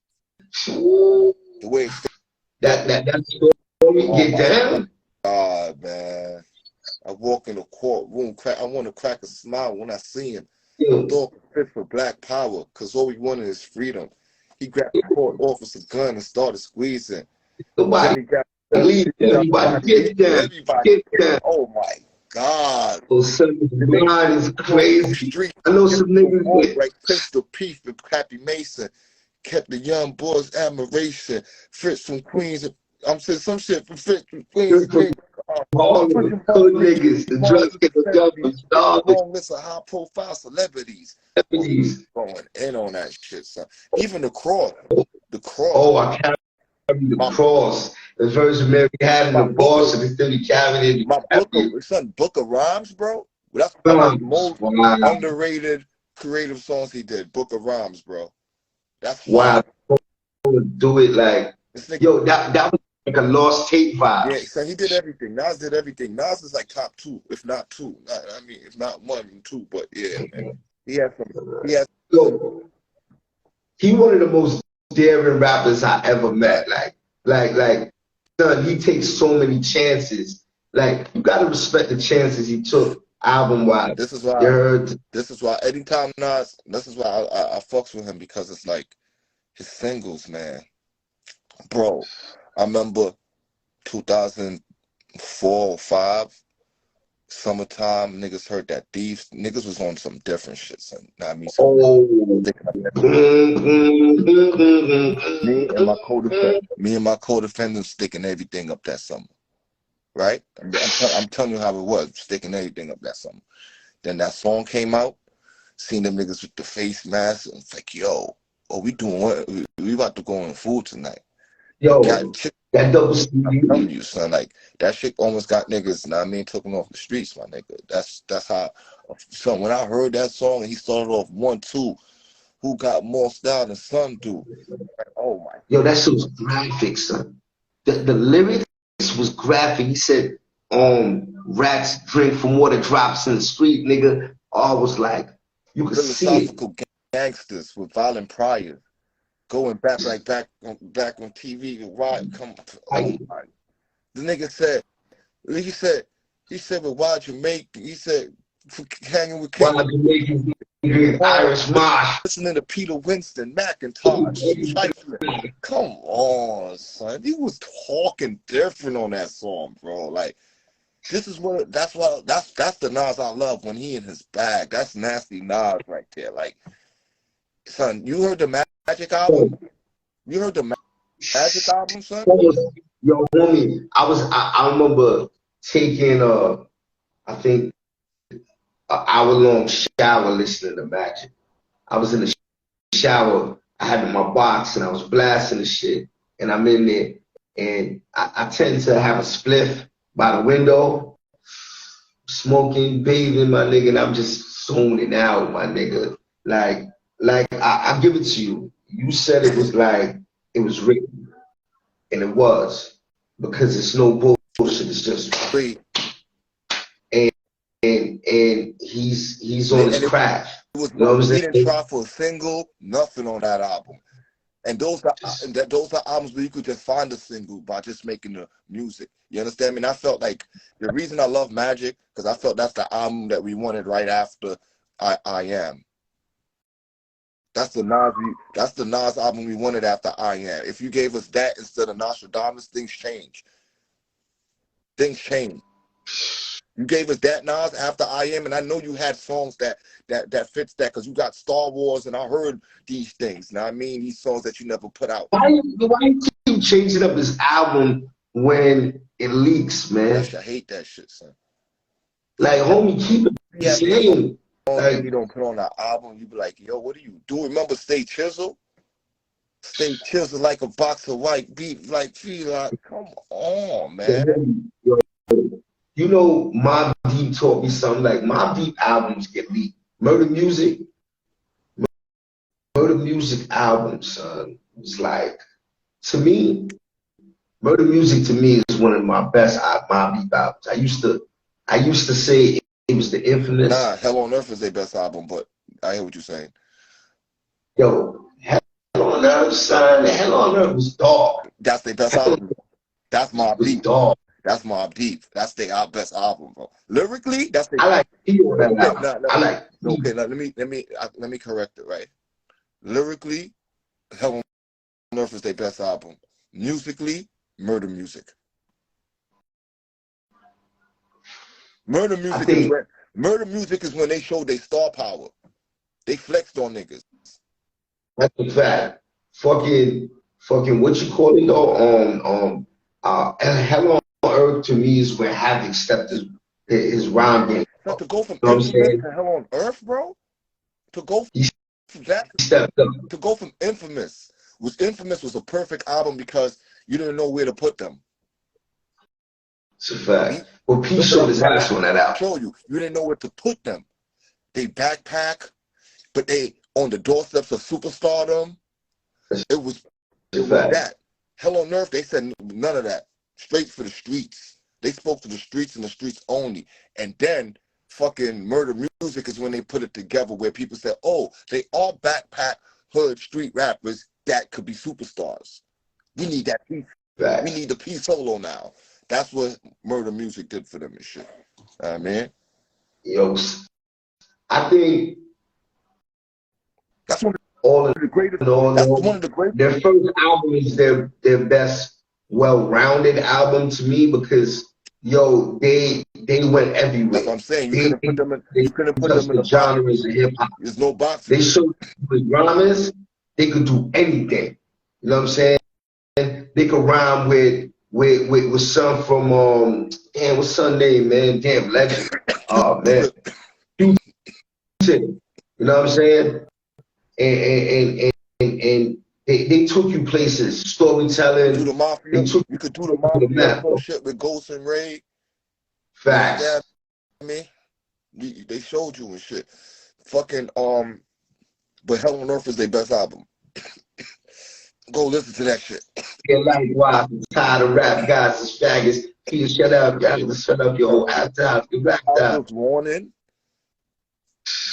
The way it's
That story, get down.
God, man. I walk in the courtroom, I want to crack a smile when I see him. Thought fit for black power, because all we wanted is freedom. He grabbed the court officer gun and started squeezing.
Nobody everybody get down.
Everybody.
Get down.
Oh my God.
Oh, son, the mind is crazy. I know some niggas
like Pistol Pete and Happy Mason kept the young boys' admiration. Fritz from Queens. I'm saying some shit from Fritz from Queens.
All the hood niggas, the drugs get the government starved.
Long list of high-profile celebrities going in on that shit, son. Even the cross.
Oh, I carry the cross. The version Mary had in the boss, and they still be carrying it.
My book of rhymes, bro. That's one of the most underrated creative songs he did. Book of Rhymes, bro. That's
wow. Do it like that was like a lost tape vibe.
Yeah, so he did everything. Nas did everything. Nas is like top two, if not two. I mean, if not one and two, but yeah, man. He has
he one of the most daring rappers I ever met. Like, son, he takes so many chances. Like, you gotta respect the chances he took album wise.
This is why anytime Nas, this is why I fucks with him, because it's like his singles, man. Bro, I remember 2004 or 5, summertime, niggas heard that Thieves. Niggas was on some different shit, son. I mean, me and my co-defendants sticking everything up that summer. Right? I'm telling you how it was, sticking everything up that summer. Then that song came out, seen them niggas with the face mask, and it's like, yo, we doing what? We about to go on food tonight.
Yo, that double CD.
I'm telling you, son, like, that shit almost got niggas, I mean, took them off the streets, my nigga. That's how, so when I heard that song and he started off 1-2, who got more style than Son do? Like, oh my.
Yo, that shit was graphic, son. The lyrics was graphic. He said, rats drink from water drops in the street, nigga. I was like, you could see it.
Gangsters with violent priors. Going back on TV, oh my. The nigga said, well, why'd you make, he said, hanging with King.
Why'd you make Irish Mosh?
Listening to Peter Winston, Macintosh, trifling. Come on, son. He was talking different on that song, bro. Like, that's the Nas I love, when he in his bag. That's nasty Nas right there. Like, son, you heard the Magic album? You heard the Magic album, son?
Yo, homie, I remember taking I think an hour-long shower listening to Magic. I was in the shower I had my box and I was blasting the shit, and I'm in there, and I tend to have a spliff by the window, smoking, bathing, my nigga, and I'm just zoning out, my nigga. Like I give it to you. You said it was like it was written, and it was, because it's no bullshit. It's just
Wait,
and he's on
and
his craft.
it was
You know what I'm
he didn't
saying?
try for a single, nothing on that album. And those are albums where you could just find a single by just making the music. You understand me? And I felt like the reason I love Magic, because I felt that's the album that we wanted right after I Am. That's the Nas album we wanted after I Am. If you gave us that instead of Nostradamus, things change. Things change. You gave us that Nas after I Am, and I know you had songs that fits that, because you got Star Wars, and I heard these things. Now I mean, these songs that you never put out.
Why you keep changing up his album when it leaks, man?
I hate that shit, son.
Like, homie, keep it the same.
Like, you don't put on that album, you be like, yo, what do you do? Remember Stay Chisel? Stay Chisel like a box of white beef, like, come on, man.
You know, Mobb Deep taught me something. Like, Mobb Deep albums get leaked. Murder Music album, son, was like, to me, Murder Music to me is one of my best Mobb Deep albums. I used to say it was the infamous.
Nah, Hell on Earth is their best album, but I hear what you're saying.
Yo, Hell on Earth, son, Hell on Earth was dog.
That's their best album. That's Mobb Deep.
Dog.
That's Mobb Deep. That's their best album, bro. Lyrically, that's their.
I like P.O. that album. I like.
Okay, let me correct it, right. Lyrically, Hell on Earth is their best album. Musically, Murder Music. Murder Music is when they showed their star power. They flexed on niggas.
That's a fact. Fucking what you call it though? Hell on Earth to me is where Havoc stepped his rhyme game.
So to go from Infamous to Hell on Earth, bro. To go from that to go from Infamous was a perfect album because you didn't know where to put them.
It's a fact. Well, P showed his ass on that album.
Show you didn't know where to put them. They backpack, but they on the doorsteps of superstardom. It was that. Hell on Earth, they said none of that. Straight for the streets. They spoke to the streets and the streets only. And then fucking Murder Music is when they put it together where people said, oh, they all backpack hood street rappers that could be superstars. We need that piece. We need the P solo now. That's what Murder Music did for them and shit. Man.
Yo, I think
that's one of the greatest. That's one of the greatest.
Their first album is their best, well-rounded album to me because yo, they went everywhere.
That's what I'm saying. You couldn't put them in the
genres of hip hop.
There's no box.
They showed the rhymers. They could do anything. You know what I'm saying? They could rhyme with son from damn, what's son name, man? Damn, legend. Oh man. You know what I'm saying? And they took you places, storytelling.
Do the Mafia. You could do the Mafia shit with Ghost and Ray.
Facts.
Me, they showed you and shit. Fucking but Hell on Earth is their best album. Go listen to that shit.
Yeah, likewise, I'm tired of rap guys and faggots. Please shut up, guys. Shut up your whole ass time. You rap down.
Warning.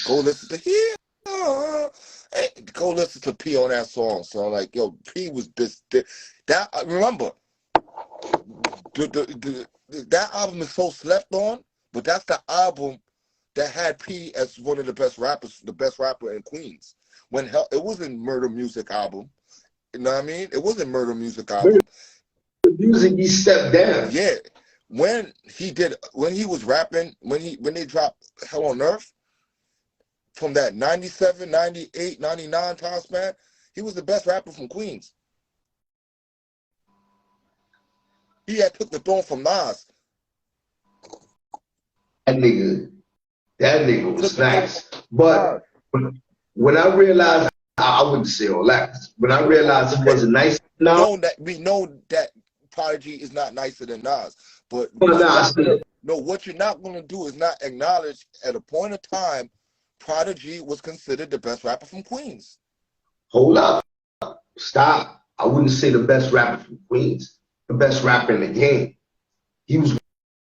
Go listen to here. Hey, go listen to P on that song. So like, yo, P was this. That remember, that album is so slept on, but that's the album that had P as one of the best rappers, the best rapper in Queens. When it wasn't Murder Music album. You know what I mean? It wasn't Murder Music album.
The music he stepped down.
Yeah. When he was rapping, when they dropped Hell on Earth, from that 97, 98, 99 time span, he was the best rapper from Queens. He had took the throne from Nas.
That nigga was nice. But when I realized I wouldn't say all that. When I realized he wasn't nice enough,
we know that Prodigy is not nicer than Nas, but what you're not gonna do is not acknowledge at a point of time, Prodigy was considered the best rapper from Queens.
Hold up, stop. I wouldn't say the best rapper from Queens, the best rapper in the game. He was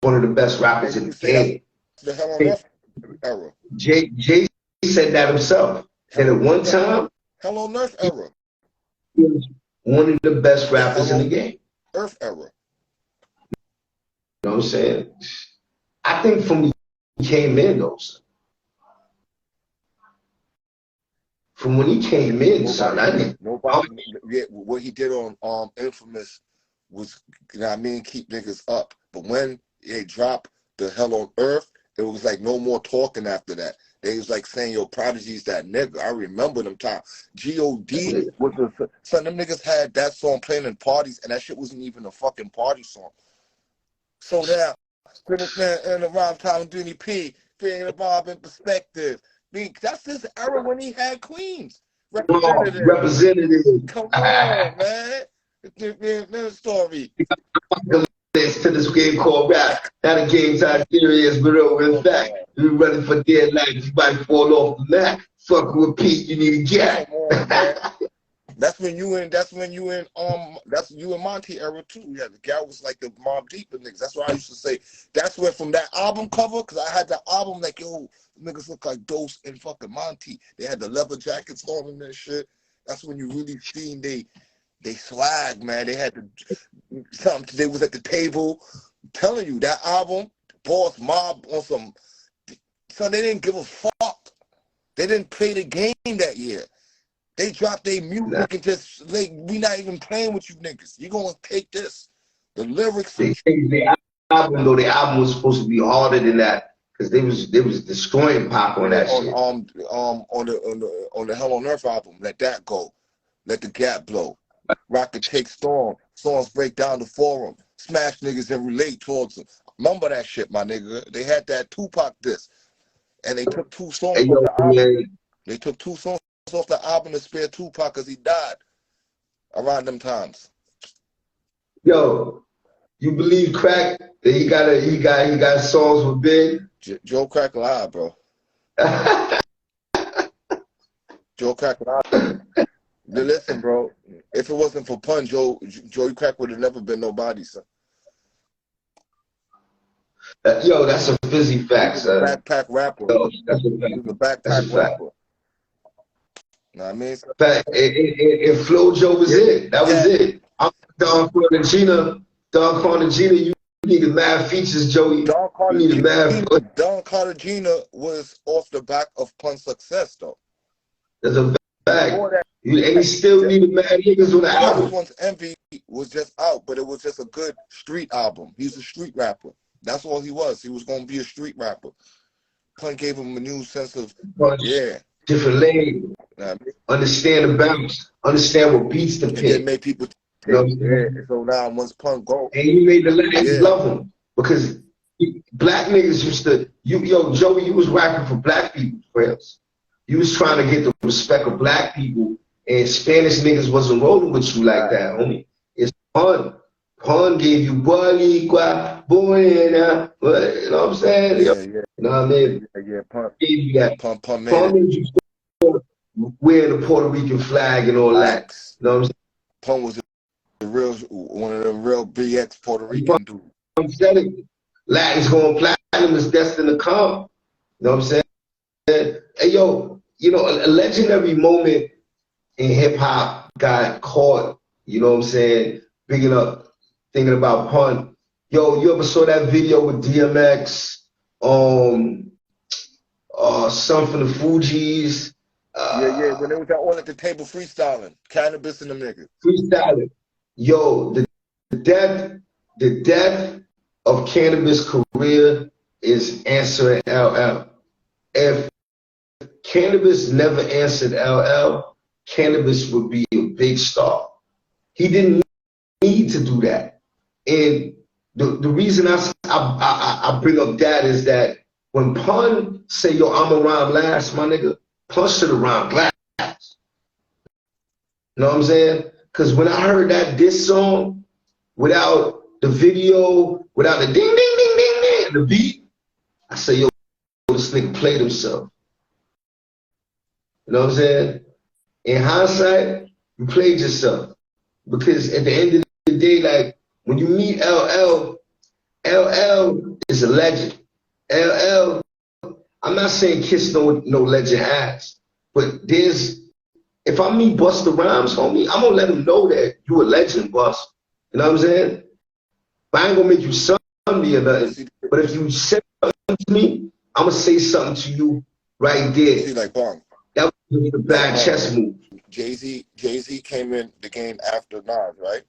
one of the best rappers in the game.
The Hell on Earth era.
Jay said that himself. That at one time,
Hell on Earth era.
He was one of the best rappers in the game.
Earth era.
You know what I'm saying? I think from when he came in, though, son. From when he came in, son,
what he did on Infamous was, you know what I mean, keep niggas up. But when they dropped the Hell on Earth, it was like no more talking after that. They was like saying, yo, Prodigy's that nigga. I remember them times. G.O.D. was son, them niggas had that song playing in parties, and that shit wasn't even a fucking party song. So now, in around time, Dooney P, being a Bob in perspective. That's his era when he had Queens.
Representative.
Come on, man. It's story.
To this game called rap. Now the game's out serious, but over in fact, you're running for dear life, you might fall off the mat. Fuck with Pete, you need a gap.
That's you and Monty era too. Yeah, the guy was like the Mob Deep niggas. That's what I used to say. That's where from that album cover, because I had that album like, yo, niggas look like Dose and fucking Monty. They had the leather jackets on and that shit. That's when you really seen they swag, man. They had something. They was at the table. I'm telling you, that album, Boss Mob on some. So they didn't give a fuck. They didn't play the game that year. They dropped their music and just like, we not even playing with you niggas. You gonna take this. The lyrics.
They changed the album, though. The album was supposed to be harder than that because they was destroying Pop on that shit.
On the Hell on Earth album, Let That Go, Let the Gap Blow. Rocket Take Storm, songs break down the forum, smash niggas and relate towards them. Remember that shit, my nigga. They had that Tupac disc, and they took two songs off the album. They took two songs off the album to spare Tupac because he died around them times.
Yo, you believe Crack that he got songs with Big?
Joe Crack live, bro. Joe Crack live. Listen, bro. If it wasn't for Pun, Joey Crack would have never been nobody, son.
Yo, that's a fizzy fact, son.
Backpack rapper.
Yo, that's a fact.
He was a backpack rapper. Know what I mean?
And Flo Joe was it. That was it. I'm Don Cartagena. Don Cartagena, you needed mad features, Joey.
Don Cartagena was off the back of Pun's success, though.
That's a fact. And he still needed mad niggas on the album.
One's Envy was just out, but it was just a good street album. He's a street rapper. That's all he was. He was going to be a street rapper. Pun gave him a new sense of,
different lane. Understand the bounce. Understand what beats to pick.
It made people so now once Pun go.
And he made the ladies love him. Because black niggas used to, yo, Joey, you was rapping for black people, friends. You was trying to get the respect of black people, and Spanish niggas wasn't rolling with you like that, homie. It's Pun. Pun gave you Boricua, Buena, you know what I'm saying?
Yeah.
You know what I mean?
Yeah, Pun
gave you that.
Pun
made you wear the Puerto Rican flag and all that. You know what I'm saying?
Pun was one of the real BX Puerto Rican dudes.
I'm saying Latin's going platinum is destined to come. You know what I'm saying? Hey, yo, you know, a legendary moment in hip hop got caught, you know what I'm saying, picking up, thinking about Pun. Yo, you ever saw that video with DMX, some from the Fugees?
When they was all at the table freestyling, Cannabis and them niggas.
Freestyling. Yo, the death of Cannabis' career is answering LL. If Cannabis never answered LL, Cannabis would be a big star. He didn't need to do that. And the reason I bring up that is that when Pun say, yo, I'm around last, my nigga, Pun should have rhymed last. You know what I'm saying? Because when I heard that diss song, without the video, without the ding, ding, ding, ding, ding, the beat, I say, yo, this nigga played himself. You know what I'm saying? In hindsight, you played yourself. Because at the end of the day, like, when you meet LL, LL is a legend. LL, I'm not saying Kiss no legend ass, but if I meet Busta Rhymes, homie, I'm gonna let him know that you a legend, Bust. You know what I'm saying? But I ain't gonna make you son me or nothing. But if you say something to me, I'm gonna say something to you right there.
See, like Bong.
That was a bad chess move.
Jay-Z came in the game after Nas, right?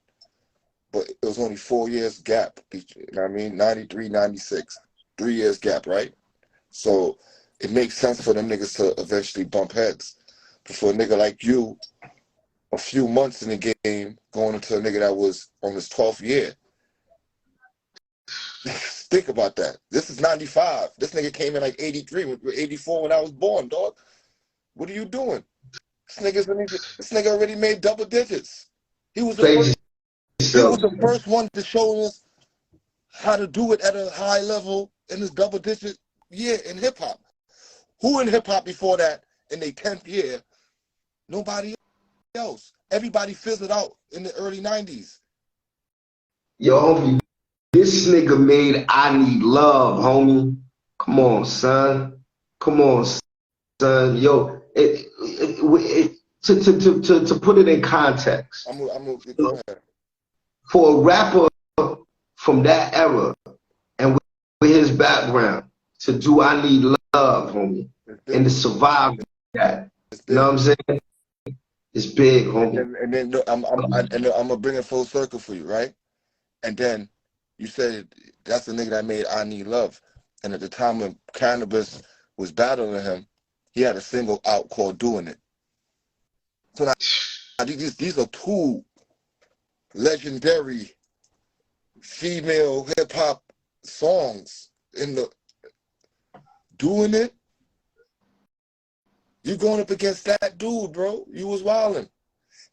But it was only 4 years gap. You know what I mean? 93, 96. 3 years gap, right? So it makes sense for them niggas to eventually bump heads. But for a nigga like you, a few months in the game, going into a nigga that was on his 12th year. Think about that. This is 95. This nigga came in like 83, 84 when I was born, dog. What are you doing? This nigga already made double digits. He was the first one to show us how to do it at a high level in this double digit year in hip hop. Who in hip hop before that in their 10th year? Nobody else. Everybody fizzled out in the early 90s.
Yo, homie, this nigga made I Need Love, homie. Come on, son. Come on, son. Yo, to put it in context.
I'm gonna go ahead.
For a rapper from that era and with his background to do I Need Love, homie, and to survive that. You know what I'm saying? It's big, homie.
And then I'm gonna bring it full circle for you, right? And then you said that's the nigga that made I Need Love. And at the time when Cannabis was battling him, he had a single out called Doing It. So now these are two legendary female hip hop songs in the Doing It. You going up against that dude, bro. You was wilding.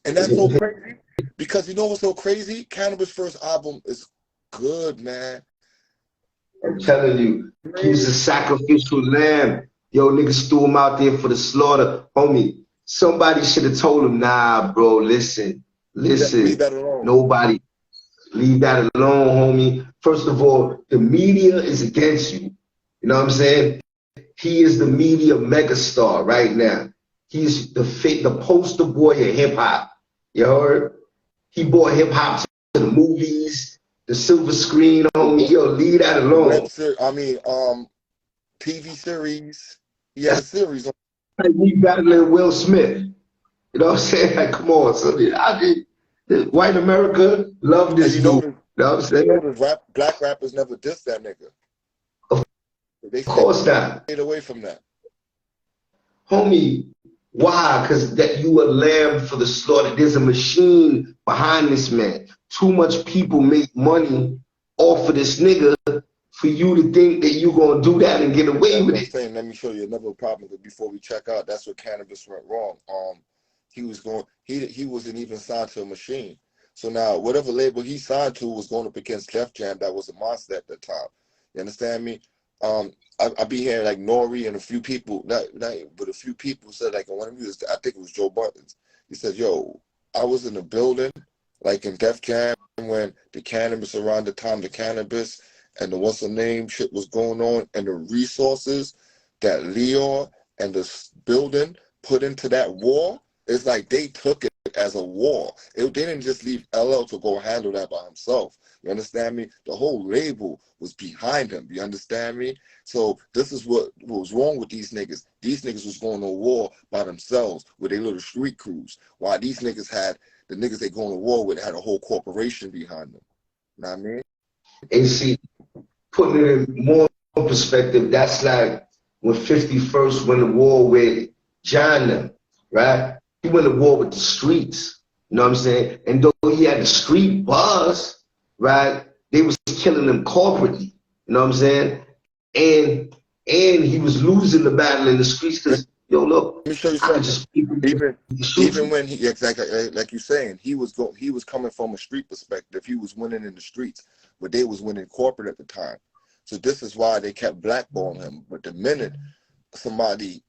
And that's so crazy. Because you know what's so crazy? Cannabis' first album is good, man.
I'm telling you, he was a sacrificial lamb. Yo, niggas threw him out there for the slaughter. Homie, somebody should have told him, nah, bro, listen.
Leave that alone.
Nobody. Leave that alone, homie. First of all, the media is against you. You know what I'm saying? He is the media megastar right now. He's the poster boy of hip hop. You heard? He brought hip hop to the movies, the silver screen, homie. Yo, leave that alone.
TV series. He had a series on.
Like we battling Will Smith. You know what I'm saying? Like, come on, something. White America love this dude. You know what I'm saying?
Black rappers never dissed that nigga.
Of course not.
Stayed away from that.
Homie, why? Because that you a lamb for the slaughter. There's a machine behind this man. Too much people make money off of this nigga for you to think that you're going to do that and get away with it.
Let me show you another problem before we check out. That's where Cannabis went wrong. He wasn't even signed to a machine. So now whatever label he signed to was going up against Def Jam that was a monster at the time. You understand me? I be hearing like Nori and a few people, but a few people said, like, one of you, I think it was Joe Buttons. He said, yo, I was in the building, like in Def Jam, when the Cannabis, around the time the Cannabis and the what's the name shit was going on, and the resources that Leon and the building put into that war, it's like they took it as a war. They didn't just leave LL to go handle that by himself. You understand me? The whole label was behind him. You understand me? So this is what was wrong with these niggas. These niggas was going to war by themselves with their little street crews. While these niggas had, the niggas they going to war with had a whole corporation behind them. You know what I mean?
And see, putting it in more perspective, that's like when 50 First went to war with John, right? He went to war with the streets. You know what I'm saying? And though he had the street buzz, right? They was killing him corporately. You know what I'm saying? And he was losing the battle in the streets because yo, look,
Let me show you
I could
something.
just shoot
Even
you.
when he exactly like you're saying, he was coming from a street perspective. He was winning in the streets, but they was winning corporate at the time. So this is why they kept blackballing him. But the minute somebody,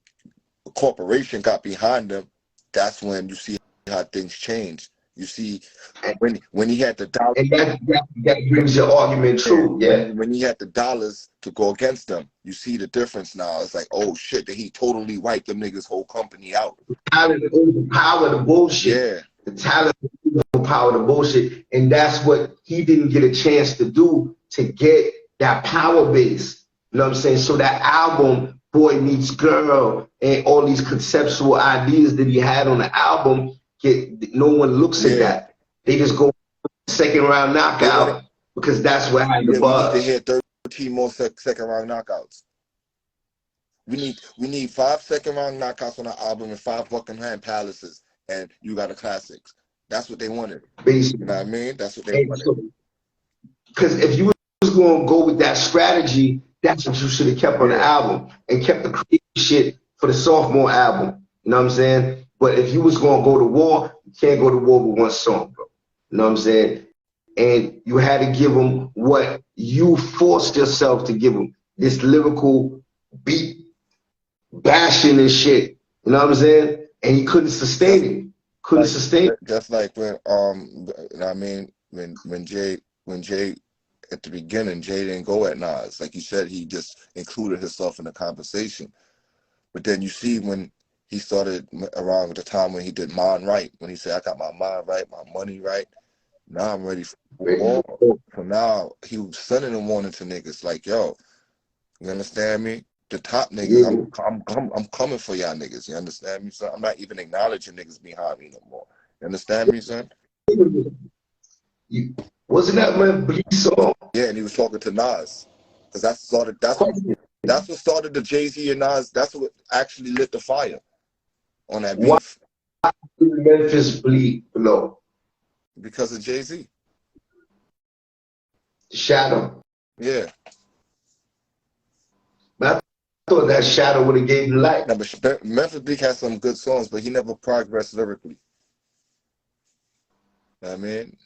a corporation got behind him, that's when you see how things change. You see when he had the dollar,
And that brings your argument true, yeah.
when he had the dollars to go against them, you see the difference now. It's like, oh shit, that he totally wiped them niggas' whole company out.
Talent overpower the bullshit.
Yeah.
The talent overpower the bullshit. And that's what he didn't get a chance to do, to get that power base. You know what I'm saying? So that album, Boy Meets Girl, and all these conceptual ideas that he had on the album, no one looks at that. They just go second round knockout because that's what had the buzz.
We need to hear 13 more second round knockouts. We need 5 second round knockouts on the album and 5 Buckingham Palaces, and you got a classics. That's what they wanted.
Basically.
You know what I mean? That's what they wanted.
Because if you was going to go with that strategy, that's what you should have kept on the album and kept the creative shit for the sophomore album. You know what I'm saying? But if you was going to go to war, you can't go to war with one song, bro. You know what I'm saying? And you had to give them what you forced yourself to give them. This lyrical beat bashing and shit. You know what I'm saying? And he couldn't sustain it. Couldn't sustain it.
Just like when I mean when Jay at the beginning, Jay didn't go at Nas. Like you said, he just included himself in the conversation. But then you see when he started around the time when he did Mind Right, when he said, I got my mind right, my money right. Now I'm ready for war. So now he was sending a warning to niggas like, yo, you understand me? The top niggas, I'm coming for y'all niggas. You understand me, son? I'm not even acknowledging niggas behind me no more. You understand me, son?
Wasn't that my Bleak song?
Yeah, and he was talking to Nas. Because that's what started the Jay-Z and Nas. That's what actually lit the fire on that beef.
Why did Memphis bleed below?
Because of Jay-Z.
Shadow.
Yeah.
But I thought that Shadow would have gave him life.
No, but Memphis Bleak has some good songs, but he never progressed lyrically. You know what I mean?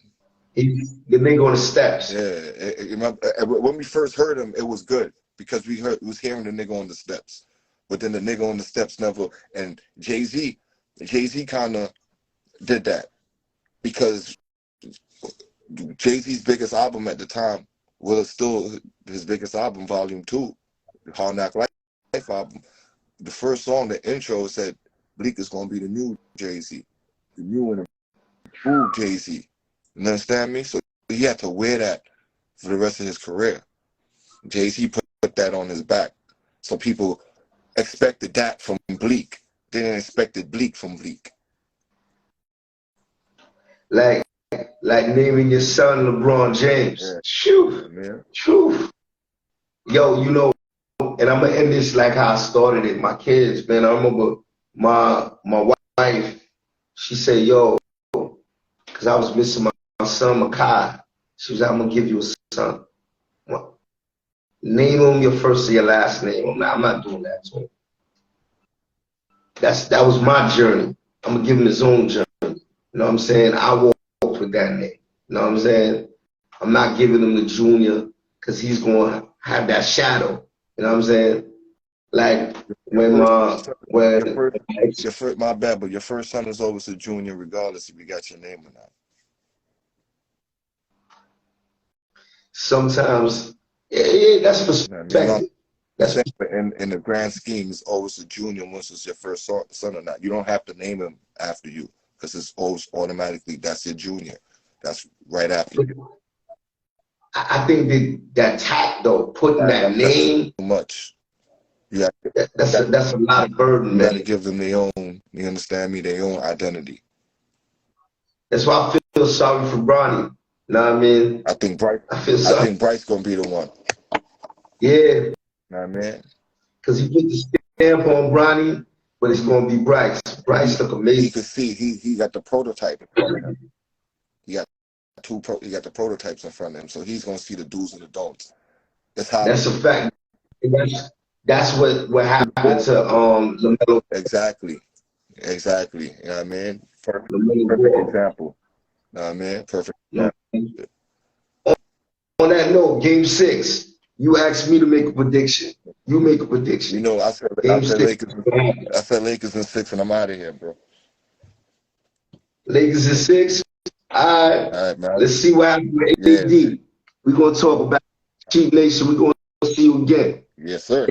He's the nigga on the steps.
Yeah. When we first heard him, it was good because we was hearing the nigga on the steps. But then the nigga on the steps never, and Jay-Z kind of did that because Jay-Z's biggest album at the time was still his biggest album, Volume 2, the Hard Knock Life album. The first song, the intro, said Bleak is going to be the new Jay-Z, the new and improved Jay-Z. You understand me? So he had to wear that for the rest of his career. Jay-Z put that on his back. So people expected that from Bleak. They didn't expect Bleak from Bleak.
Like naming your son LeBron James.
Yeah.
Shoo.
Yeah.
Shoo. Yo, you know, and I'm gonna end this like how I started it. My kids, man, I remember my wife, she said, yo, because I was missing my son Makai. She was like, I'm gonna give you a son. Name him your first or your last name. I'm not doing that to him. That was my journey. I'm gonna give him his own journey. You know what I'm saying? I walked with that name. You know what I'm saying? I'm not giving him the junior because he's gonna have that shadow. You know what I'm saying? Like my
bad, but your first son is always a junior, regardless if you got your name or not.
Sometimes, yeah, that's perspective.
That's in the grand scheme, it's always a junior once it's your first son or not. You don't have to name him after you because it's always automatically that's your junior. That's right after you.
I think that tact though, putting that name
too much.
That's a lot of burden, man.
You got to give them their own. You understand me? Their own identity.
That's why I feel sorry for Bronny. You know what I mean?
I think Bryce gonna be the one.
Yeah.
You know what I mean?
Because he put the stamp on Bronny, but it's gonna be Bryce. Bryce look amazing.
He could see he got the prototype in front of him. He got the prototypes in front of him, so he's gonna see the do's and the don'ts.
That's a fact. That's what happened to LaMelo
Exactly. Exactly. You know what I mean? Perfect
Ball.
example. You know what I mean? Perfect
You know
example.
what I mean? On that note, Game 6, you asked me to make a prediction. You make a
You
prediction.
know, I
Game
said
six,
Lakers. I said Lakers in 6, and I'm out of here, bro.
Lakers in 6. All right,
All right, man.
let's see what happens with
Yeah.
AD. We're gonna talk about Cheat Nation. We're gonna see you again.
Yes, sir.